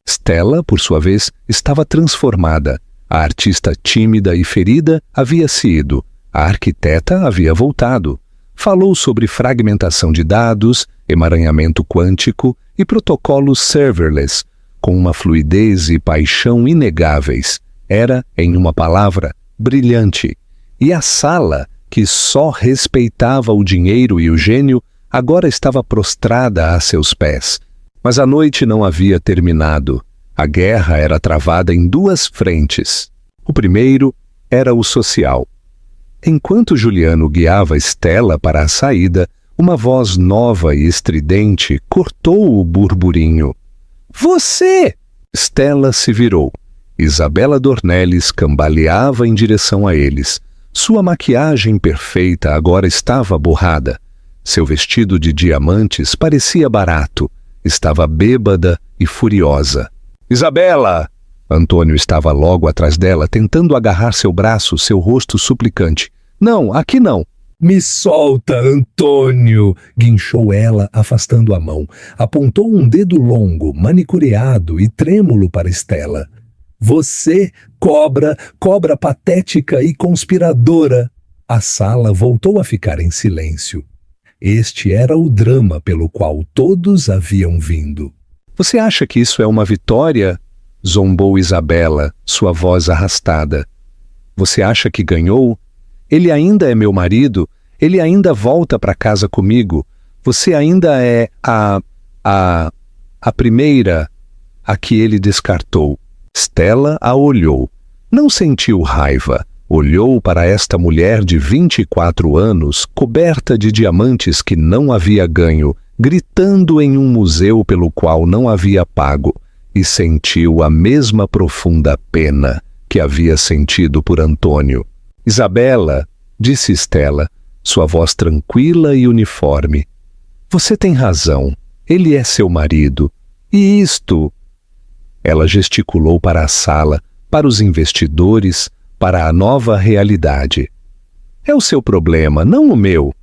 Stella, por sua vez, estava transformada. A artista tímida e ferida havia se ido. A arquiteta havia voltado. Falou sobre fragmentação de dados, emaranhamento quântico e protocolos serverless, com uma fluidez e paixão inegáveis. Era, em uma palavra, brilhante. E a sala, que só respeitava o dinheiro e o gênio, agora estava prostrada a seus pés. Mas a noite não havia terminado. A guerra era travada em duas frentes. O primeiro era o social. Enquanto Juliano guiava Stella para a saída, uma voz nova e estridente cortou o burburinho. Você! Stella se virou. Isabela Dornelles cambaleava em direção a eles. Sua maquiagem perfeita agora estava borrada. Seu vestido de diamantes parecia barato. Estava bêbada e furiosa. Isabela! Antônio estava logo atrás dela, tentando agarrar seu braço, seu rosto suplicante. Não, aqui não. Me solta, Antônio! Guinchou ela, afastando a mão. Apontou um dedo longo, manicureado e trêmulo para Stella. Você, cobra patética e conspiradora! A sala voltou a ficar em silêncio. Este era o drama pelo qual todos haviam vindo. Você acha que isso é uma vitória? Zombou Isabela, sua voz arrastada. Você acha que ganhou? Ele ainda é meu marido, ele ainda volta para casa comigo, você ainda é a primeira a que ele descartou. Stella a olhou. Não sentiu raiva. Olhou para esta mulher de 24 anos, coberta de diamantes que não havia ganho, gritando em um museu pelo qual não havia pago, e sentiu a mesma profunda pena que havia sentido por Antônio. Isabela, disse Stella, sua voz tranquila e uniforme. Você tem razão, ele é seu marido. E isto... Ela gesticulou para a sala, para os investidores, para a nova realidade. É o seu problema, não o meu.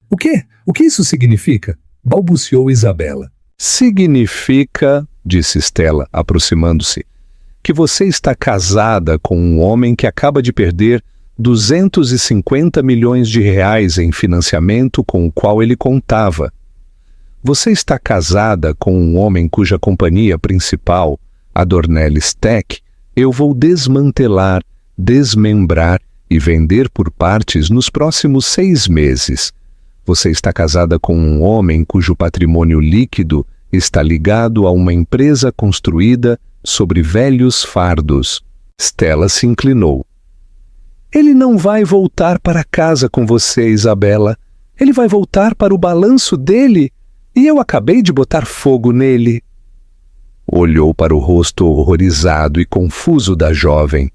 O quê? O que isso significa? Balbuciou Isabela. Significa, disse Stella, aproximando-se, que você está casada com um homem que acaba de perder 250 milhões de reais em financiamento com o qual ele contava. Você está casada com um homem cuja companhia principal, a Dornelles Tech, eu vou desmantelar, desmembrar e vender por partes nos próximos 6 meses. Você está casada com um homem cujo patrimônio líquido está ligado a uma empresa construída sobre velhos fardos. Stella se inclinou. Ele não vai voltar para casa com você, Isabela. Ele vai voltar para o balanço dele e eu acabei de botar fogo nele. Olhou para o rosto horrorizado e confuso da jovem.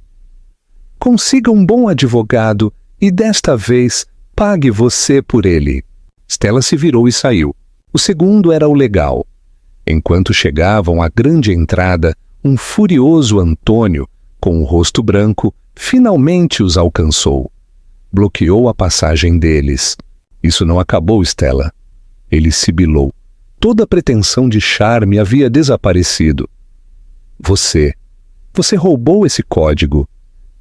Consiga um bom advogado e desta vez pague você por ele. Stella se virou e saiu. O segundo era o legal. Enquanto chegavam à grande entrada, um furioso Antônio, com o rosto branco, finalmente os alcançou. Bloqueou a passagem deles. Isso não acabou, Stella. Ele sibilou. Toda a pretensão de charme havia desaparecido. Você roubou esse código.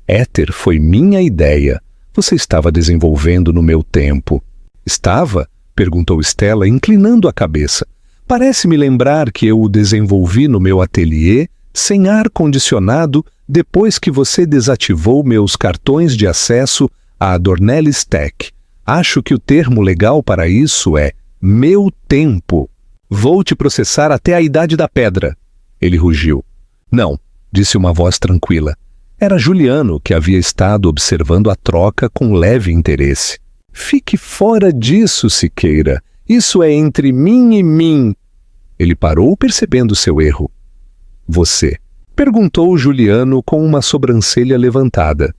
Éter foi minha ideia. Você estava desenvolvendo no meu tempo. Estava? Perguntou Stella, inclinando a cabeça. Parece-me lembrar que eu o desenvolvi no meu ateliê, sem ar-condicionado, depois que você desativou meus cartões de acesso à Dornelles Tech. Acho que o termo legal para isso é meu tempo. Vou te processar até a idade da pedra. Ele rugiu. Não, disse uma voz tranquila. Era Juliano que havia estado observando a troca com leve interesse. Fique fora disso, Siqueira. Isso é entre mim e mim. Ele parou, percebendo seu erro. Você? Perguntou Juliano com uma sobrancelha levantada.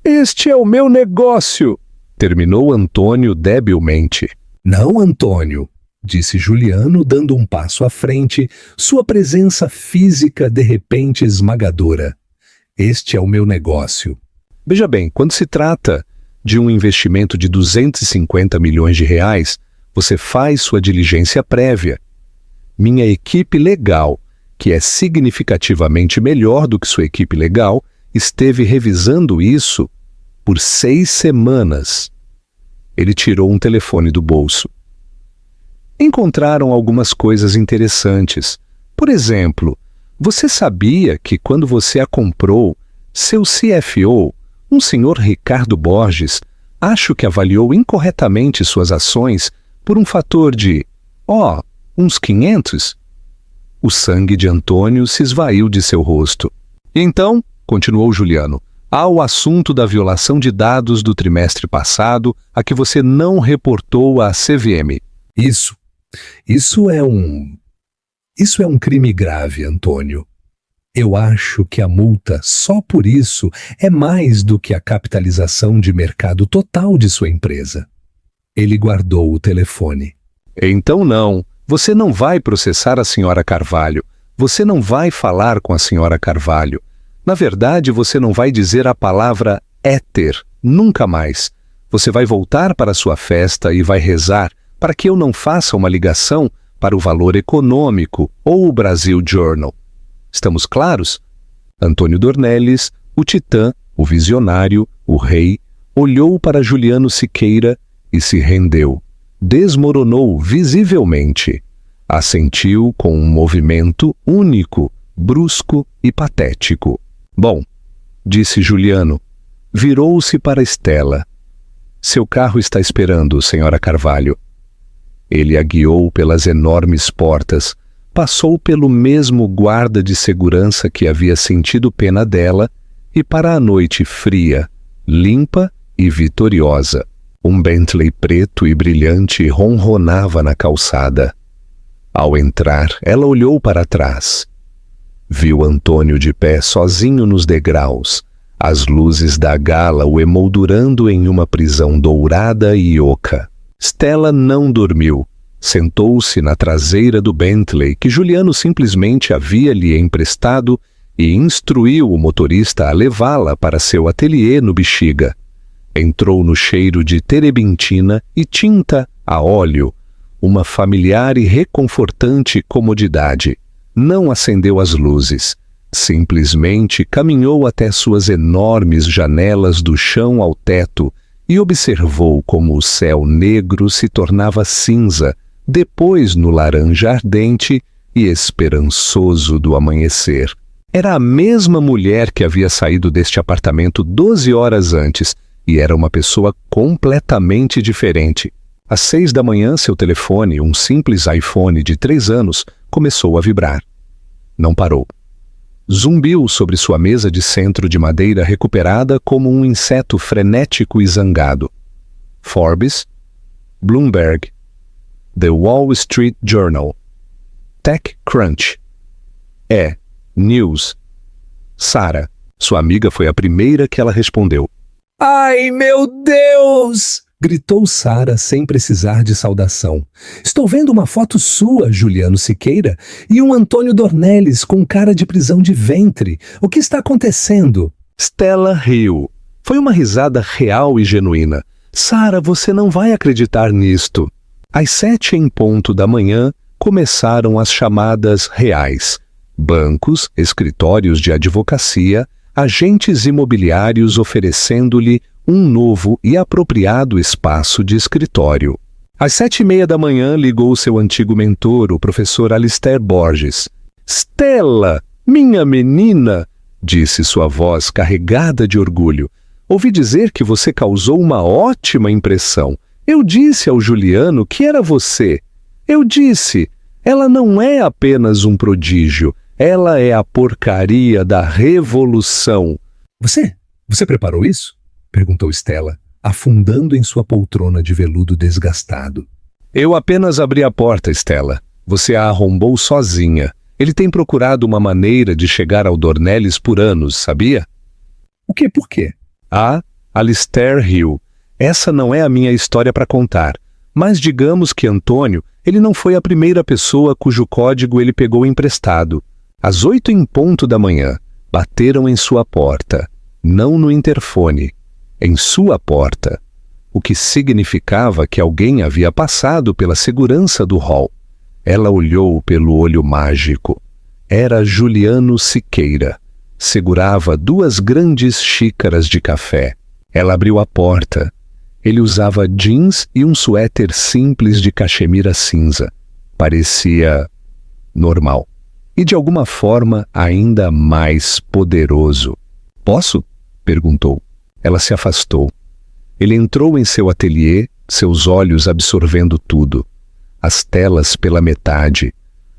Este é o meu negócio, terminou Antônio debilmente. Não, Antônio, disse Juliano, dando um passo à frente, sua presença física de repente esmagadora. Este é o meu negócio. Veja bem, quando se trata de um investimento de 250 milhões de reais, você faz sua diligência prévia. Minha equipe legal, que é significativamente melhor do que sua equipe legal, esteve revisando isso por 6 semanas. Ele tirou um telefone do bolso. Encontraram algumas coisas interessantes. Por exemplo, você sabia que quando você a comprou, seu CFO, um senhor Ricardo Borges, acho que avaliou incorretamente suas ações por um fator de, uns 500? O sangue de Antônio se esvaiu de seu rosto. Então, continuou Juliano, há o assunto da violação de dados do trimestre passado a que você não reportou à CVM. Isso é um crime grave, Antônio. Eu acho que a multa, só por isso, é mais do que a capitalização de mercado total de sua empresa. Ele guardou o telefone. Então não, você não vai processar a senhora Carvalho. Você não vai falar com a senhora Carvalho. Na verdade, você não vai dizer a palavra éter, nunca mais. Você vai voltar para sua festa e vai rezar para que eu não faça uma ligação para o Valor Econômico ou o Brasil Journal. Estamos claros? Antônio Dornelles, o titã, o visionário, o rei, olhou para Juliano Siqueira e se rendeu. Desmoronou visivelmente. Assentiu com um movimento único, brusco e patético. Bom, disse Juliano. Virou-se para Estela. Seu carro está esperando, senhora Carvalho. Ele a guiou pelas enormes portas, passou pelo mesmo guarda de segurança que havia sentido pena dela e para a noite fria, limpa e vitoriosa. Um Bentley preto e brilhante ronronava na calçada. Ao entrar, ela olhou para trás. Viu Antônio de pé sozinho nos degraus, as luzes da gala o emoldurando em uma prisão dourada e oca. Stella não dormiu. Sentou-se na traseira do Bentley que Juliano simplesmente havia lhe emprestado e instruiu o motorista a levá-la para seu ateliê no Bexiga. Entrou no cheiro de terebintina e tinta a óleo, uma familiar e reconfortante comodidade. Não acendeu as luzes. Simplesmente caminhou até suas enormes janelas do chão ao teto e observou como o céu negro se tornava cinza, depois no laranja ardente e esperançoso do amanhecer. Era a mesma mulher que havia saído deste apartamento 12 horas antes e era uma pessoa completamente diferente. Às 6 da manhã, seu telefone, um simples iPhone de 3 anos, começou a vibrar. Não parou. Zumbiu sobre sua mesa de centro de madeira recuperada como um inseto frenético e zangado. Forbes, Bloomberg, The Wall Street Journal, TechCrunch, News. Sarah, sua amiga, foi a primeira que ela respondeu. Ai, meu Deus! Gritou Sarah sem precisar de saudação. Estou vendo uma foto sua, Juliano Siqueira, e um Antônio Dornelles com cara de prisão de ventre. O que está acontecendo? Stella riu. Foi uma risada real e genuína. Sarah, você não vai acreditar nisto. Às 7 em ponto da manhã, começaram as chamadas reais. Bancos, escritórios de advocacia, agentes imobiliários oferecendo-lhe um novo e apropriado espaço de escritório. Às 7:30 da manhã, ligou seu antigo mentor, o professor Alistair Borges. Stella, minha menina, disse sua voz carregada de orgulho. Ouvi dizer que você causou uma ótima impressão. Eu disse ao Juliano que era você. Eu disse, ela não é apenas um prodígio, ela é a porcaria da revolução. Você preparou isso? Perguntou Stella. afundando em sua poltrona de veludo desgastado. Eu apenas abri a porta, Stella. Você a arrombou sozinha. Ele tem procurado uma maneira de chegar ao Dornelles por anos, sabia? O quê? Por quê? Alistair Hill. Essa não é a minha história para contar. Mas digamos que Antônio, ele não foi a primeira pessoa cujo código ele pegou emprestado. Às 8 em ponto da manhã, bateram em sua porta. Não no interfone. Em sua porta. O que significava que alguém havia passado pela segurança do hall. Ela olhou pelo olho mágico. Era Juliano Siqueira. Segurava 2 grandes xícaras de café. Ela abriu a porta. Ele usava jeans e um suéter simples de cachemira cinza. Parecia normal. E de alguma forma ainda mais poderoso. Posso? Perguntou. Ela se afastou. Ele entrou em seu ateliê, seus olhos absorvendo tudo. As telas pela metade,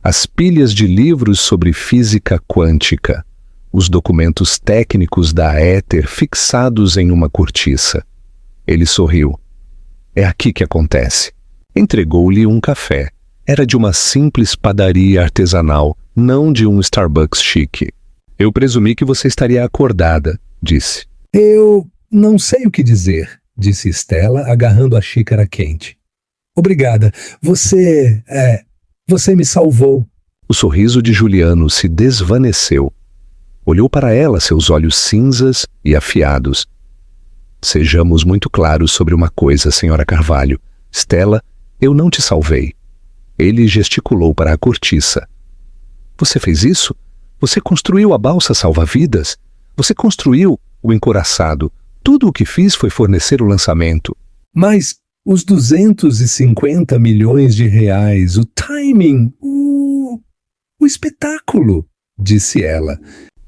as pilhas de livros sobre física quântica, os documentos técnicos da Éter fixados em uma cortiça. Ele sorriu. É aqui que acontece. Entregou-lhe um café. Era de uma simples padaria artesanal, não de um Starbucks chique. Eu presumi que você estaria acordada, disse. Eu não sei o que dizer, disse Stella, agarrando a xícara quente. Obrigada. Você me salvou. O sorriso de Juliano se desvaneceu. Olhou para ela, seus olhos cinzas e afiados. Sejamos muito claros sobre uma coisa, senhora Carvalho. Stella, eu não te salvei. Ele gesticulou para a cortiça. Você fez isso? Você construiu a balsa salva-vidas? Você construiu o encoraçado? Tudo o que fiz foi fornecer o lançamento. Mas os 250 milhões de reais, o timing, o espetáculo, disse ela.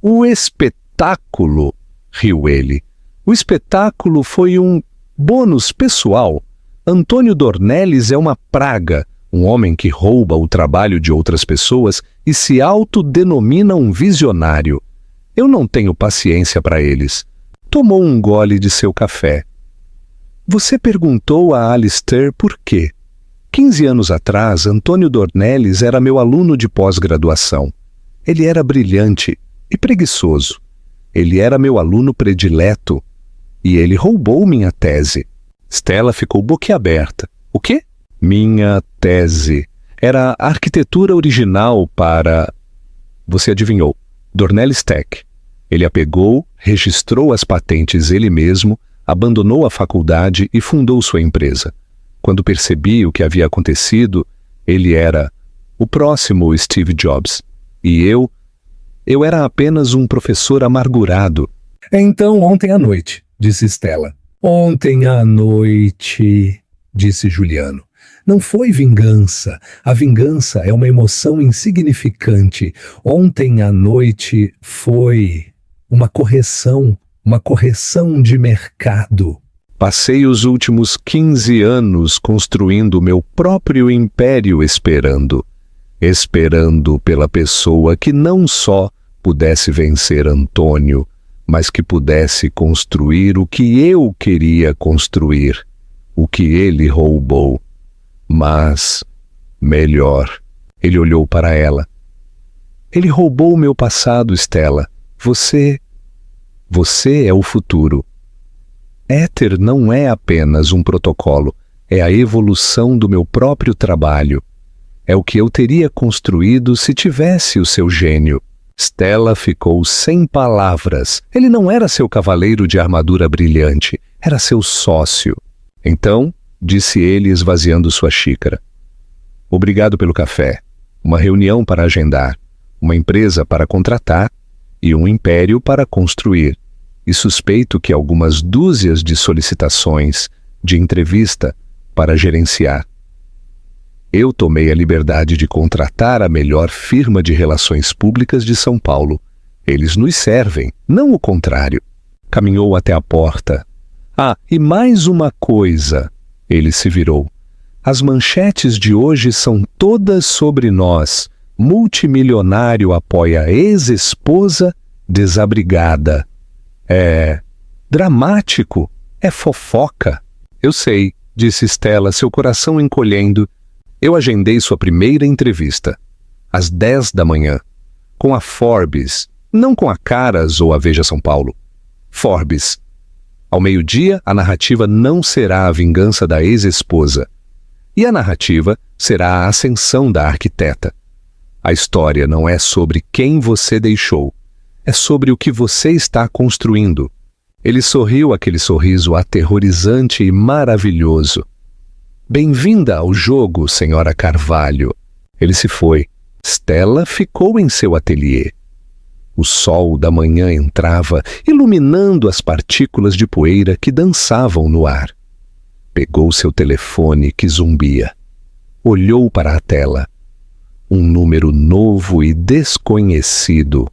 O espetáculo, riu ele. O espetáculo foi um bônus pessoal. Antônio Dornelles é uma praga, um homem que rouba o trabalho de outras pessoas e se autodenomina um visionário. Eu não tenho paciência para eles. Tomou um gole de seu café. Você perguntou a Alistair por quê? 15 anos atrás, Antônio Dornelles era meu aluno de pós-graduação. Ele era brilhante e preguiçoso. Ele era meu aluno predileto. E ele roubou minha tese. Stella ficou boquiaberta. O quê? Minha tese. Era a arquitetura original para... Você adivinhou. Dornelles Tech. Ele a pegou, registrou as patentes ele mesmo, abandonou a faculdade e fundou sua empresa. Quando percebi o que havia acontecido, ele era o próximo Steve Jobs. E eu era apenas um professor amargurado. Então, ontem à noite, disse Stella. Ontem à noite, disse Juliano. Não foi vingança. A vingança é uma emoção insignificante. Ontem à noite foi uma correção de mercado. Passei os últimos 15 anos construindo o meu próprio império esperando pela pessoa que não só pudesse vencer Antônio, mas que pudesse construir o que eu queria construir, o que ele roubou. Mas, melhor, ele olhou para ela. Ele roubou o meu passado, Stella. Você é o futuro. Éter não é apenas um protocolo, é a evolução do meu próprio trabalho. É o que eu teria construído se tivesse o seu gênio. Stella ficou sem palavras. Ele não era seu cavaleiro de armadura brilhante, era seu sócio. Então, disse ele esvaziando sua xícara. Obrigado pelo café. Uma reunião para agendar, uma empresa para contratar e um império para construir. E suspeito que algumas dúzias de solicitações de entrevista para gerenciar. Eu tomei a liberdade de contratar a melhor firma de relações públicas de São Paulo. Eles nos servem, não o contrário. Caminhou até a porta. E mais uma coisa. Ele se virou. As manchetes de hoje são todas sobre nós. Multimilionário apoia ex-esposa desabrigada. É dramático, É fofoca. Eu sei, disse Stella, seu coração encolhendo. Eu agendei sua primeira entrevista. Às 10 da manhã. Com a Forbes. Não com a Caras ou a Veja São Paulo. Forbes. Ao meio-dia, a narrativa não será a vingança da ex-esposa. E a narrativa será a ascensão da arquiteta. A história não é sobre quem você deixou. É sobre o que você está construindo. Ele sorriu aquele sorriso aterrorizante e maravilhoso. Bem-vinda ao jogo, senhora Carvalho. Ele se foi. Stella ficou em seu ateliê. O sol da manhã entrava, iluminando as partículas de poeira que dançavam no ar. Pegou seu telefone que zumbia. Olhou para a tela. Um número novo e desconhecido.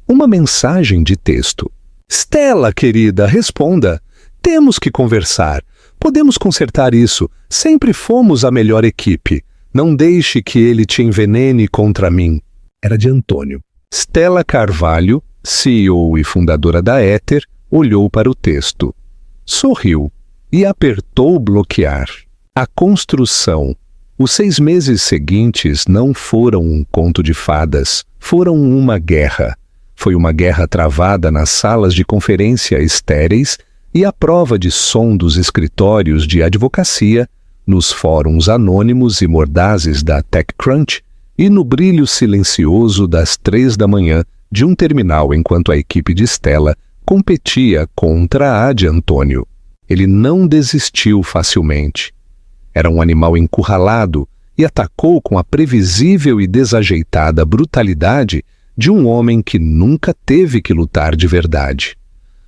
Uma mensagem de texto. Stella, querida, responda. Temos que conversar. Podemos consertar isso. Sempre fomos a melhor equipe. Não deixe que ele te envenene contra mim. Era de Antônio. Stella Carvalho, CEO e fundadora da Éter, olhou para o texto. Sorriu e apertou bloquear. A construção. Os 6 meses seguintes não foram um conto de fadas, foram uma guerra. Foi uma guerra travada nas salas de conferência estéreis e à prova de som dos escritórios de advocacia, nos fóruns anônimos e mordazes da TechCrunch e no brilho silencioso das 3 da manhã de um terminal enquanto a equipe de Stella competia contra a de Antônio. Ele não desistiu facilmente. Era um animal encurralado e atacou com a previsível e desajeitada brutalidade de um homem que nunca teve que lutar de verdade.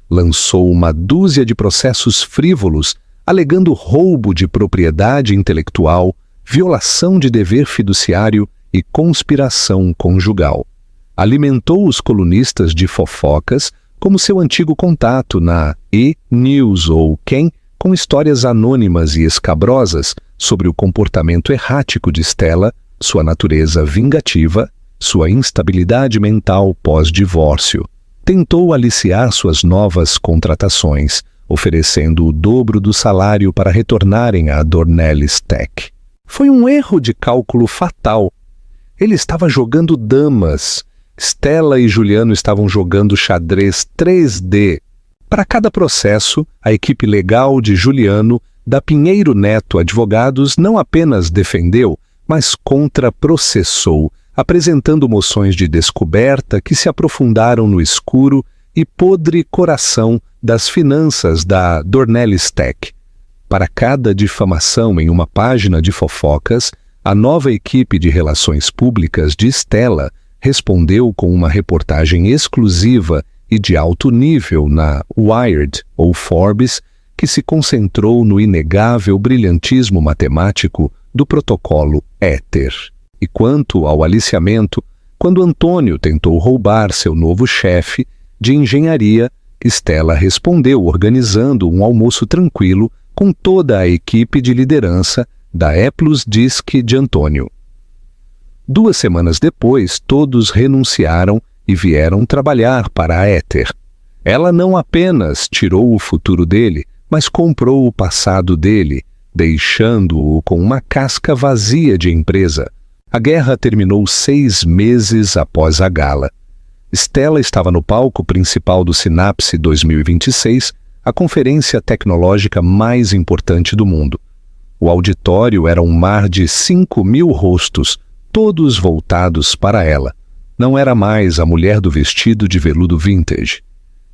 Lançou uma dúzia de processos frívolos, alegando roubo de propriedade intelectual, violação de dever fiduciário e conspiração conjugal. Alimentou os colunistas de fofocas como seu antigo contato na E! News ou Quem, com histórias anônimas e escabrosas sobre o comportamento errático de Stella, sua natureza vingativa, sua instabilidade mental pós-divórcio. Tentou aliciar suas novas contratações, oferecendo o dobro do salário para retornarem à Dornelles Tech. Foi um erro de cálculo fatal. Ele estava jogando damas. Stella e Juliano estavam jogando xadrez 3D. Para cada processo, a equipe legal de Juliano, da Pinheiro Neto Advogados, não apenas defendeu, mas contraprocessou, apresentando moções de descoberta que se aprofundaram no escuro e podre coração das finanças da Dornelles Tech. Para cada difamação em uma página de fofocas, a nova equipe de relações públicas de Stella respondeu com uma reportagem exclusiva e de alto nível na Wired ou Forbes, que se concentrou no inegável brilhantismo matemático do protocolo Éter. E quanto ao aliciamento, quando Antônio tentou roubar seu novo chefe de engenharia, Stella respondeu organizando um almoço tranquilo com toda a equipe de liderança da Eplus Disc de Antônio. 2 semanas depois, todos renunciaram e vieram trabalhar para a Éter. Ela não apenas tirou o futuro dele, mas comprou o passado dele, deixando-o com uma casca vazia de empresa. A guerra terminou 6 meses após a gala. Stella estava no palco principal do Synapse 2026, a conferência tecnológica mais importante do mundo. O auditório era um mar de 5.000 rostos, todos voltados para ela. Não era mais a mulher do vestido de veludo vintage.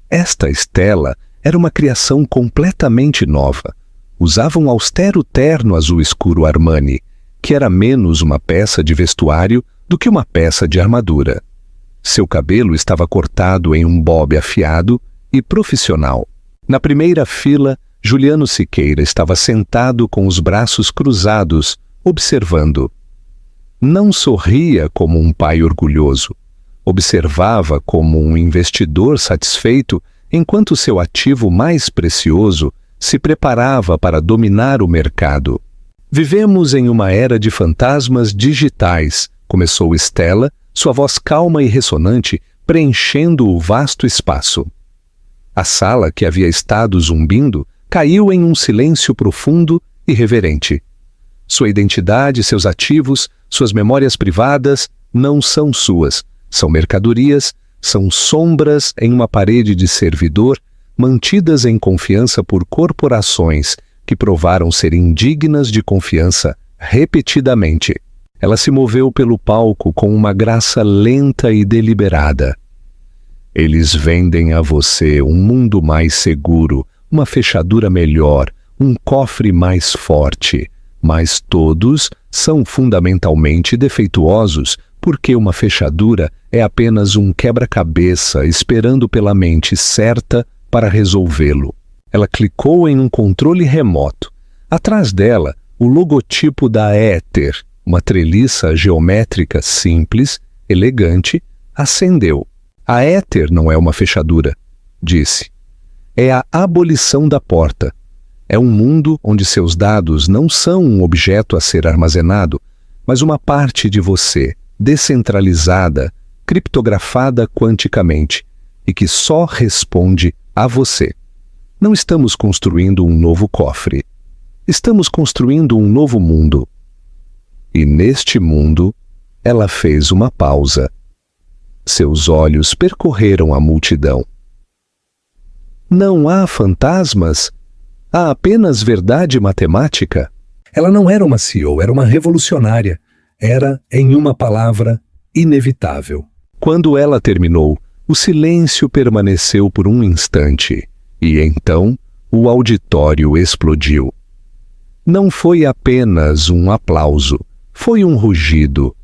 Esta Stella era uma criação completamente nova. Usava um austero terno azul escuro Armani, que era menos uma peça de vestuário do que uma peça de armadura. Seu cabelo estava cortado em um bob afiado e profissional. Na primeira fila, Juliano Siqueira estava sentado com os braços cruzados, observando. Não sorria como um pai orgulhoso. Observava como um investidor satisfeito enquanto seu ativo mais precioso se preparava para dominar o mercado. Vivemos em uma era de fantasmas digitais, começou Stella, sua voz calma e ressonante preenchendo o vasto espaço. A sala, que havia estado zumbindo, caiu em um silêncio profundo e reverente. Sua identidade, seus ativos, suas memórias privadas não são suas, são mercadorias, são sombras em uma parede de servidor, mantidas em confiança por corporações que provaram ser indignas de confiança repetidamente. Ela se moveu pelo palco com uma graça lenta e deliberada. Eles vendem a você um mundo mais seguro, uma fechadura melhor, um cofre mais forte, mas todos são fundamentalmente defeituosos, porque uma fechadura é apenas um quebra-cabeça esperando pela mente certa para resolvê-lo. Ela clicou em um controle remoto. Atrás dela, o logotipo da Éter, uma treliça geométrica simples, elegante, acendeu. A Éter não é uma fechadura, disse. É a abolição da porta. É um mundo onde seus dados não são um objeto a ser armazenado, mas uma parte de você, descentralizada, criptografada quanticamente, e que só responde a você. Não estamos construindo um novo cofre. Estamos construindo um novo mundo. E neste mundo, ela fez uma pausa. Seus olhos percorreram a multidão. Não há fantasmas? Há apenas verdade matemática? Ela não era uma CEO, era uma revolucionária. Era, em uma palavra, inevitável. Quando ela terminou, o silêncio permaneceu por um instante, e então o auditório explodiu. Não foi apenas um aplauso, foi um rugido.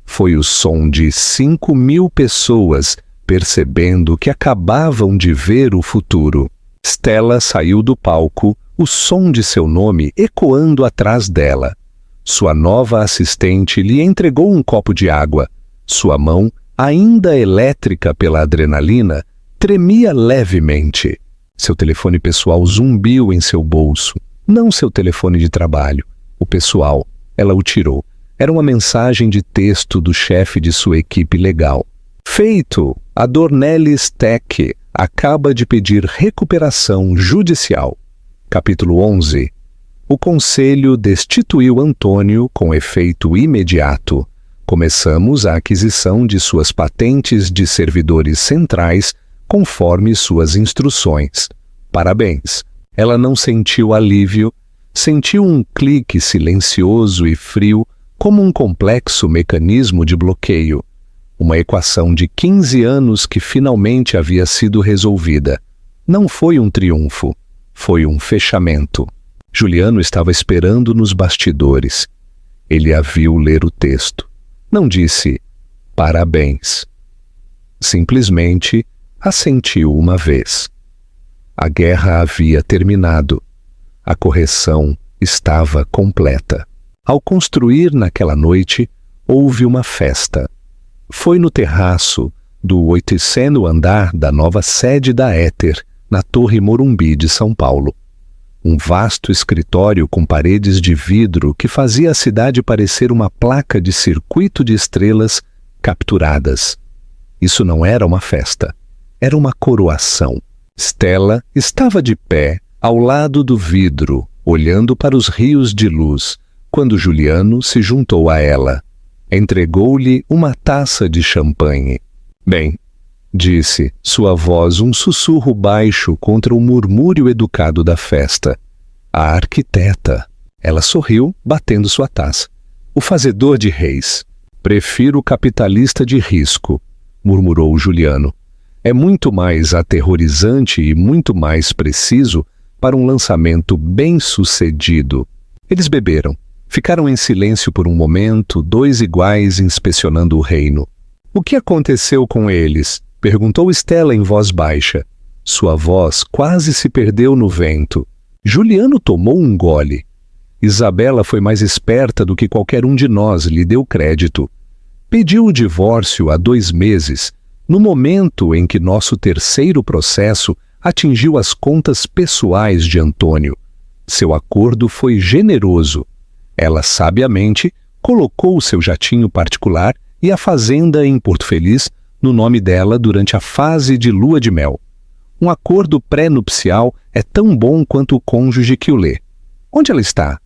Foi o som de 5.000 pessoas percebendo que acabavam de ver o futuro. Stella saiu do palco, o som de seu nome ecoando atrás dela. Sua nova assistente lhe entregou um copo de água. Sua mão, ainda elétrica pela adrenalina, tremia levemente. Seu telefone pessoal zumbiu em seu bolso. Não seu telefone de trabalho. O pessoal. Ela o tirou. Era uma mensagem de texto do chefe de sua equipe legal. Feito! A Dornelles Tech acaba de pedir recuperação judicial. Capítulo 11. O Conselho destituiu Antônio com efeito imediato. Começamos a aquisição de suas patentes de servidores centrais conforme suas instruções. Parabéns! Ela não sentiu alívio, sentiu um clique silencioso e frio como um complexo mecanismo de bloqueio. Uma equação de 15 anos que finalmente havia sido resolvida. Não foi um triunfo, foi um fechamento. Juliano estava esperando nos bastidores. Ele a viu ler o texto. Não disse parabéns. Simplesmente assentiu uma vez. A guerra havia terminado. A correção estava completa. Ao construir naquela noite, houve uma festa. Foi no terraço do 8º andar da nova sede da Éter, na Torre Morumbi de São Paulo. Um vasto escritório com paredes de vidro que fazia a cidade parecer uma placa de circuito de estrelas capturadas. Isso não era uma festa, era uma coroação. Stella estava de pé, ao lado do vidro, olhando para os rios de luz, quando Juliano se juntou a ela. Entregou-lhe uma taça de champanhe. Bem, disse, sua voz um sussurro baixo contra o murmúrio educado da festa. A arquiteta. Ela sorriu, batendo sua taça. O fazedor de reis. Prefiro o capitalista de risco, murmurou Juliano. É muito mais aterrorizante e muito mais preciso para um lançamento bem-sucedido. Eles beberam. Ficaram em silêncio por um momento, dois iguais inspecionando o reino. O que aconteceu com eles? Perguntou Stella em voz baixa. Sua voz quase se perdeu no vento. Juliano tomou um gole. Isabela foi mais esperta do que qualquer um de nós lhe deu crédito. Pediu o divórcio há 2 meses, no momento em que nosso terceiro processo atingiu as contas pessoais de Antônio. Seu acordo foi generoso. Ela sabiamente colocou o seu jatinho particular e a fazenda em Porto Feliz no nome dela durante a fase de lua de mel. Um acordo pré-nupcial é tão bom quanto o cônjuge que o lê. Onde ela está?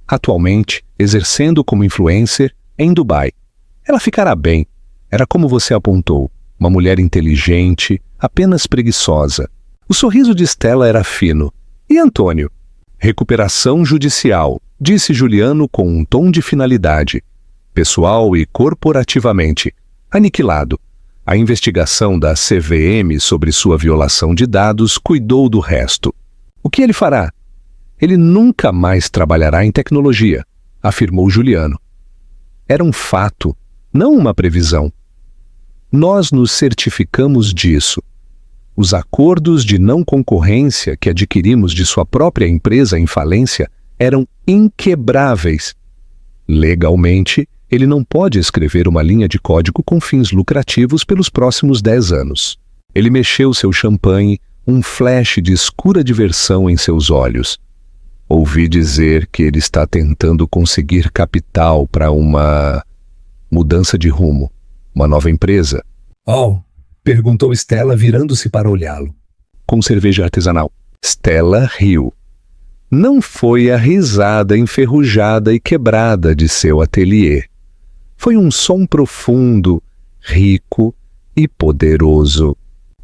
Atualmente, exercendo como influencer em Dubai. Ela ficará bem. Era como você apontou, uma mulher inteligente, apenas preguiçosa. O sorriso de Stella era fino. E Antônio? Recuperação judicial, disse Juliano com um tom de finalidade. Pessoal e corporativamente. Aniquilado. A investigação da CVM sobre sua violação de dados cuidou do resto. O que ele fará? Ele nunca mais trabalhará em tecnologia, afirmou Juliano. Era um fato, não uma previsão. Nós nos certificamos disso. Os acordos de não concorrência que adquirimos de sua própria empresa em falência eram inquebráveis. Legalmente, ele não pode escrever uma linha de código com fins lucrativos pelos próximos 10 anos. Ele mexeu seu champanhe, um flash de escura diversão em seus olhos. Ouvi dizer que ele está tentando conseguir capital para uma mudança de rumo, uma nova empresa. Oh, perguntou Stella, virando-se para olhá-lo. Com cerveja artesanal. Stella riu. Não foi a risada enferrujada e quebrada de seu ateliê. Foi um som profundo, rico e poderoso.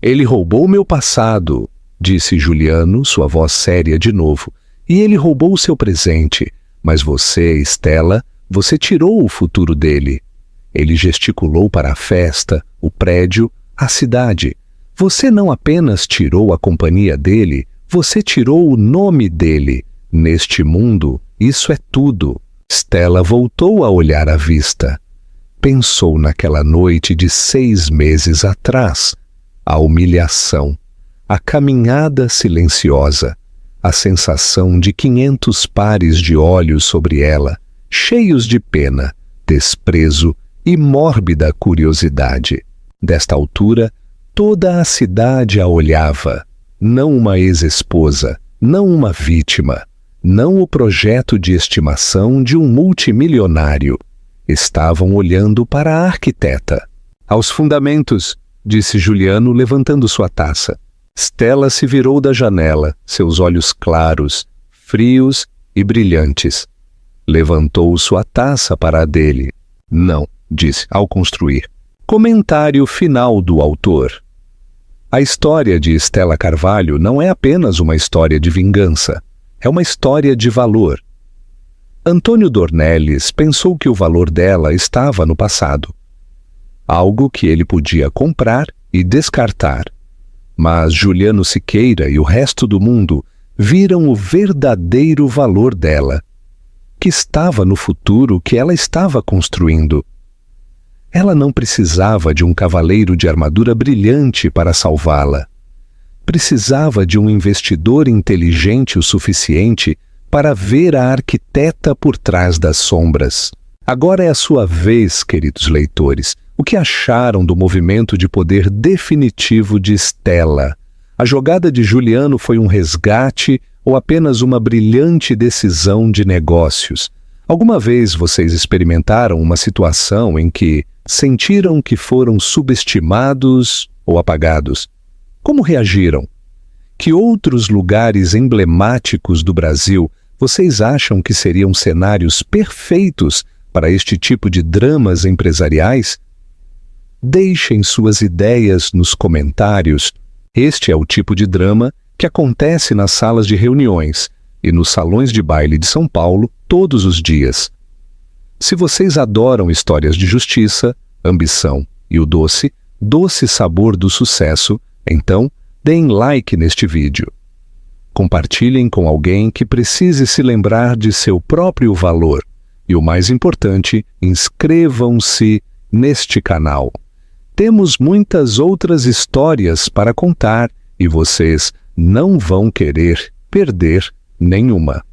Ele roubou meu passado, disse Juliano, sua voz séria de novo, e ele roubou o seu presente. Mas você, Stella, você tirou o futuro dele. Ele gesticulou para a festa, o prédio, a cidade. Você não apenas tirou a companhia dele, você tirou o nome dele. Neste mundo, isso é tudo. Stella voltou a olhar à vista. Pensou naquela noite de 6 meses atrás. A humilhação, a caminhada silenciosa, a sensação de 500 pares de olhos sobre ela, cheios de pena, desprezo e mórbida curiosidade. Desta altura, toda a cidade a olhava, não uma ex-esposa, não uma vítima, não o projeto de estimação de um multimilionário. Estavam olhando para a arquiteta. Aos fundamentos, disse Juliano, levantando sua taça. Stella se virou da janela, seus olhos claros, frios e brilhantes. Levantou sua taça para a dele. Não, disse, ao construir. Comentário final do autor. A história de Stella Carvalho não é apenas uma história de vingança. É uma história de valor. Antônio Dornelles pensou que o valor dela estava no passado. Algo que ele podia comprar e descartar. Mas Juliano Siqueira e o resto do mundo viram o verdadeiro valor dela, que estava no futuro que ela estava construindo. Ela não precisava de um cavaleiro de armadura brilhante para salvá-la. Precisava de um investidor inteligente o suficiente para ver a arquiteta por trás das sombras. Agora é a sua vez, queridos leitores. O que acharam do movimento de poder definitivo de Stella? A jogada de Juliano foi um resgate ou apenas uma brilhante decisão de negócios? Alguma vez vocês experimentaram uma situação em que sentiram que foram subestimados ou apagados? Como reagiram? Que outros lugares emblemáticos do Brasil vocês acham que seriam cenários perfeitos para este tipo de dramas empresariais? Deixem suas ideias nos comentários. Este é o tipo de drama que acontece nas salas de reuniões e nos salões de baile de São Paulo todos os dias. Se vocês adoram histórias de justiça, ambição e o doce sabor do sucesso, então deem like neste vídeo. Compartilhem com alguém que precise se lembrar de seu próprio valor. E o mais importante, inscrevam-se neste canal. Temos muitas outras histórias para contar e vocês não vão querer perder nenhuma.